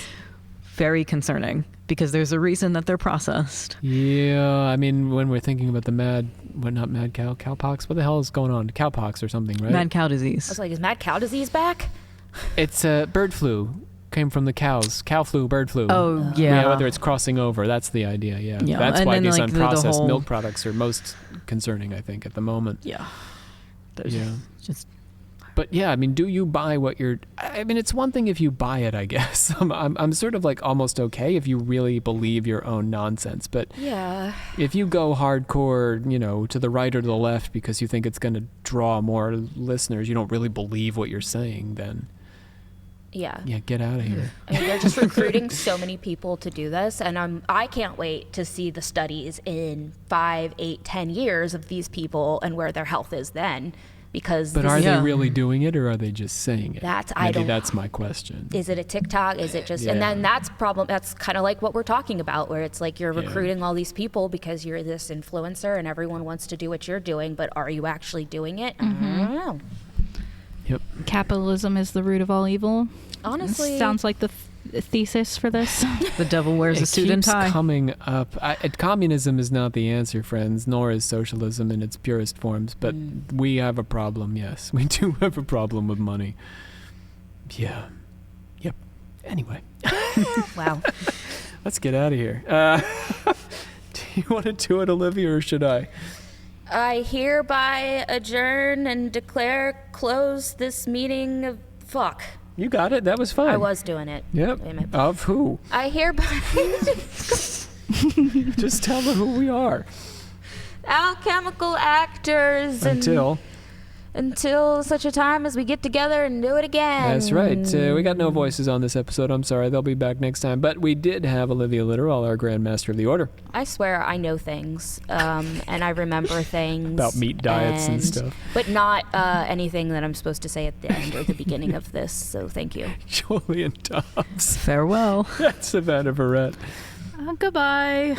very concerning because there's a reason that they're processed. Yeah, I mean, when we're thinking about the cowpox, what the hell is going on? Cowpox or something, right? Mad cow disease. I was like, is mad cow disease back? It's bird flu. Came from the cows. Cow flu, bird flu. Oh, yeah. Whether it's crossing over, that's the idea, yeah. That's and why then, these like, the unprocessed whole... milk products are most concerning, I think, at the moment. Yeah. Just... But yeah, I mean, do you buy what you're... I mean, it's one thing if you buy it, I guess. I'm sort of like almost okay if you really believe your own nonsense. But if you go hardcore, you know, to the right or to the left because you think it's going to draw more listeners, you don't really believe what you're saying, then... Yeah, get out of here. I mean, they're just recruiting so many people to do this, and I can't wait to see the studies in 5, 8, 10 years of these people and where their health is then. Because but are they really doing it, or are they just saying it? That's my question. Is it a TikTok? Is it just? And then that's kind of like what we're talking about, where it's like you're recruiting all these people because you're this influencer and everyone wants to do what you're doing, but are you actually doing it? I don't know. Yep. Capitalism is the root of all evil. Honestly, sounds like the thesis for this. The devil wears a suit and tie. It keeps coming up. Communism is not the answer, friends, nor is socialism in its purest forms. But we have a problem, yes. We do have a problem with money. Yeah. Yep. Anyway. Wow. Let's get out of here. Do you want to do it, Olivia, or should I? I hereby adjourn and declare close this meeting of... Fuck. You got it. That was fun. I was doing it. Yep. Of who? I hereby... Just tell them who we are. Alchemical actors. Until such a time as we get together and do it again. That's right. We got no voices on this episode. I'm sorry. They'll be back next time. But we did have Olivia Litterall, our Grand Master of the Order. I swear I know things, and I remember things. About meat diets and stuff. But not anything that I'm supposed to say at the end or the beginning of this, so thank you. Julian Dobbs. Farewell. That's Savannah Verrett. Goodbye.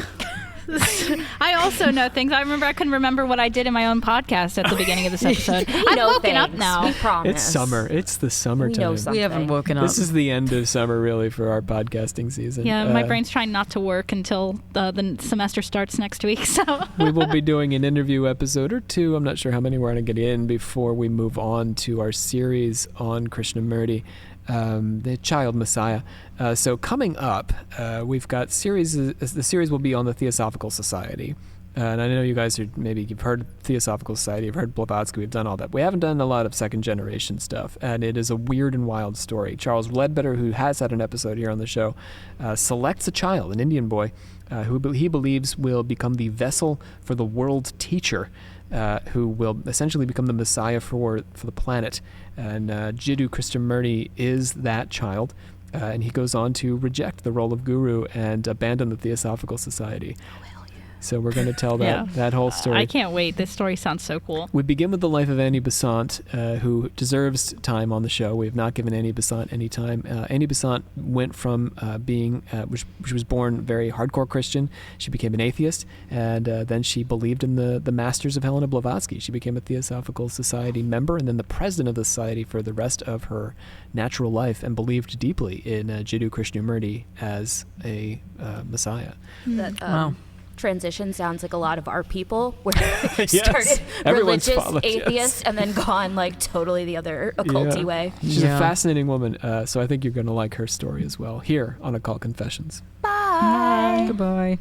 I also know things. I couldn't remember what I did in my own podcast at the beginning of this episode. I've woken up now. We promise. It's summer. It's the summertime. something. We haven't woken up. This is the end of summer, really, for our podcasting season. Yeah, my brain's trying not to work until the semester starts next week. So We will be doing an interview episode or two. I'm not sure how many we're going to get in before we move on to our series on Krishnamurti, the child Messiah. So coming up, we've got series. The series will be on the Theosophical Society. And I know you guys you've heard Theosophical Society, you've heard Blavatsky, we've done all that. We haven't done a lot of second generation stuff, and it is a weird and wild story. Charles Ledbetter, who has had an episode here on the show, selects a child, an Indian boy, who he believes will become the vessel for the world teacher, who will essentially become the Messiah for the planet. And Jiddu Krishnamurti is that child. And he goes on to reject the role of guru and abandon the Theosophical Society. So we're going to tell that whole story. I can't wait. This story sounds so cool. We begin with the life of Annie Besant, who deserves time on the show. We have not given Annie Besant any time. Annie Besant went from being, she was born very hardcore Christian. She became an atheist, and then she believed in the masters of Helena Blavatsky. She became a Theosophical Society member and then the president of the society for the rest of her natural life, and believed deeply in Jiddu Krishnamurti as a Messiah. That, Wow. transition sounds like a lot of our people, where Yes. started Everyone's religious followed, yes. atheist and then gone like totally the other occulty way. She's Yeah. a fascinating woman, so I think you're going to like her story as well here on Occult Confessions. Bye. Goodbye.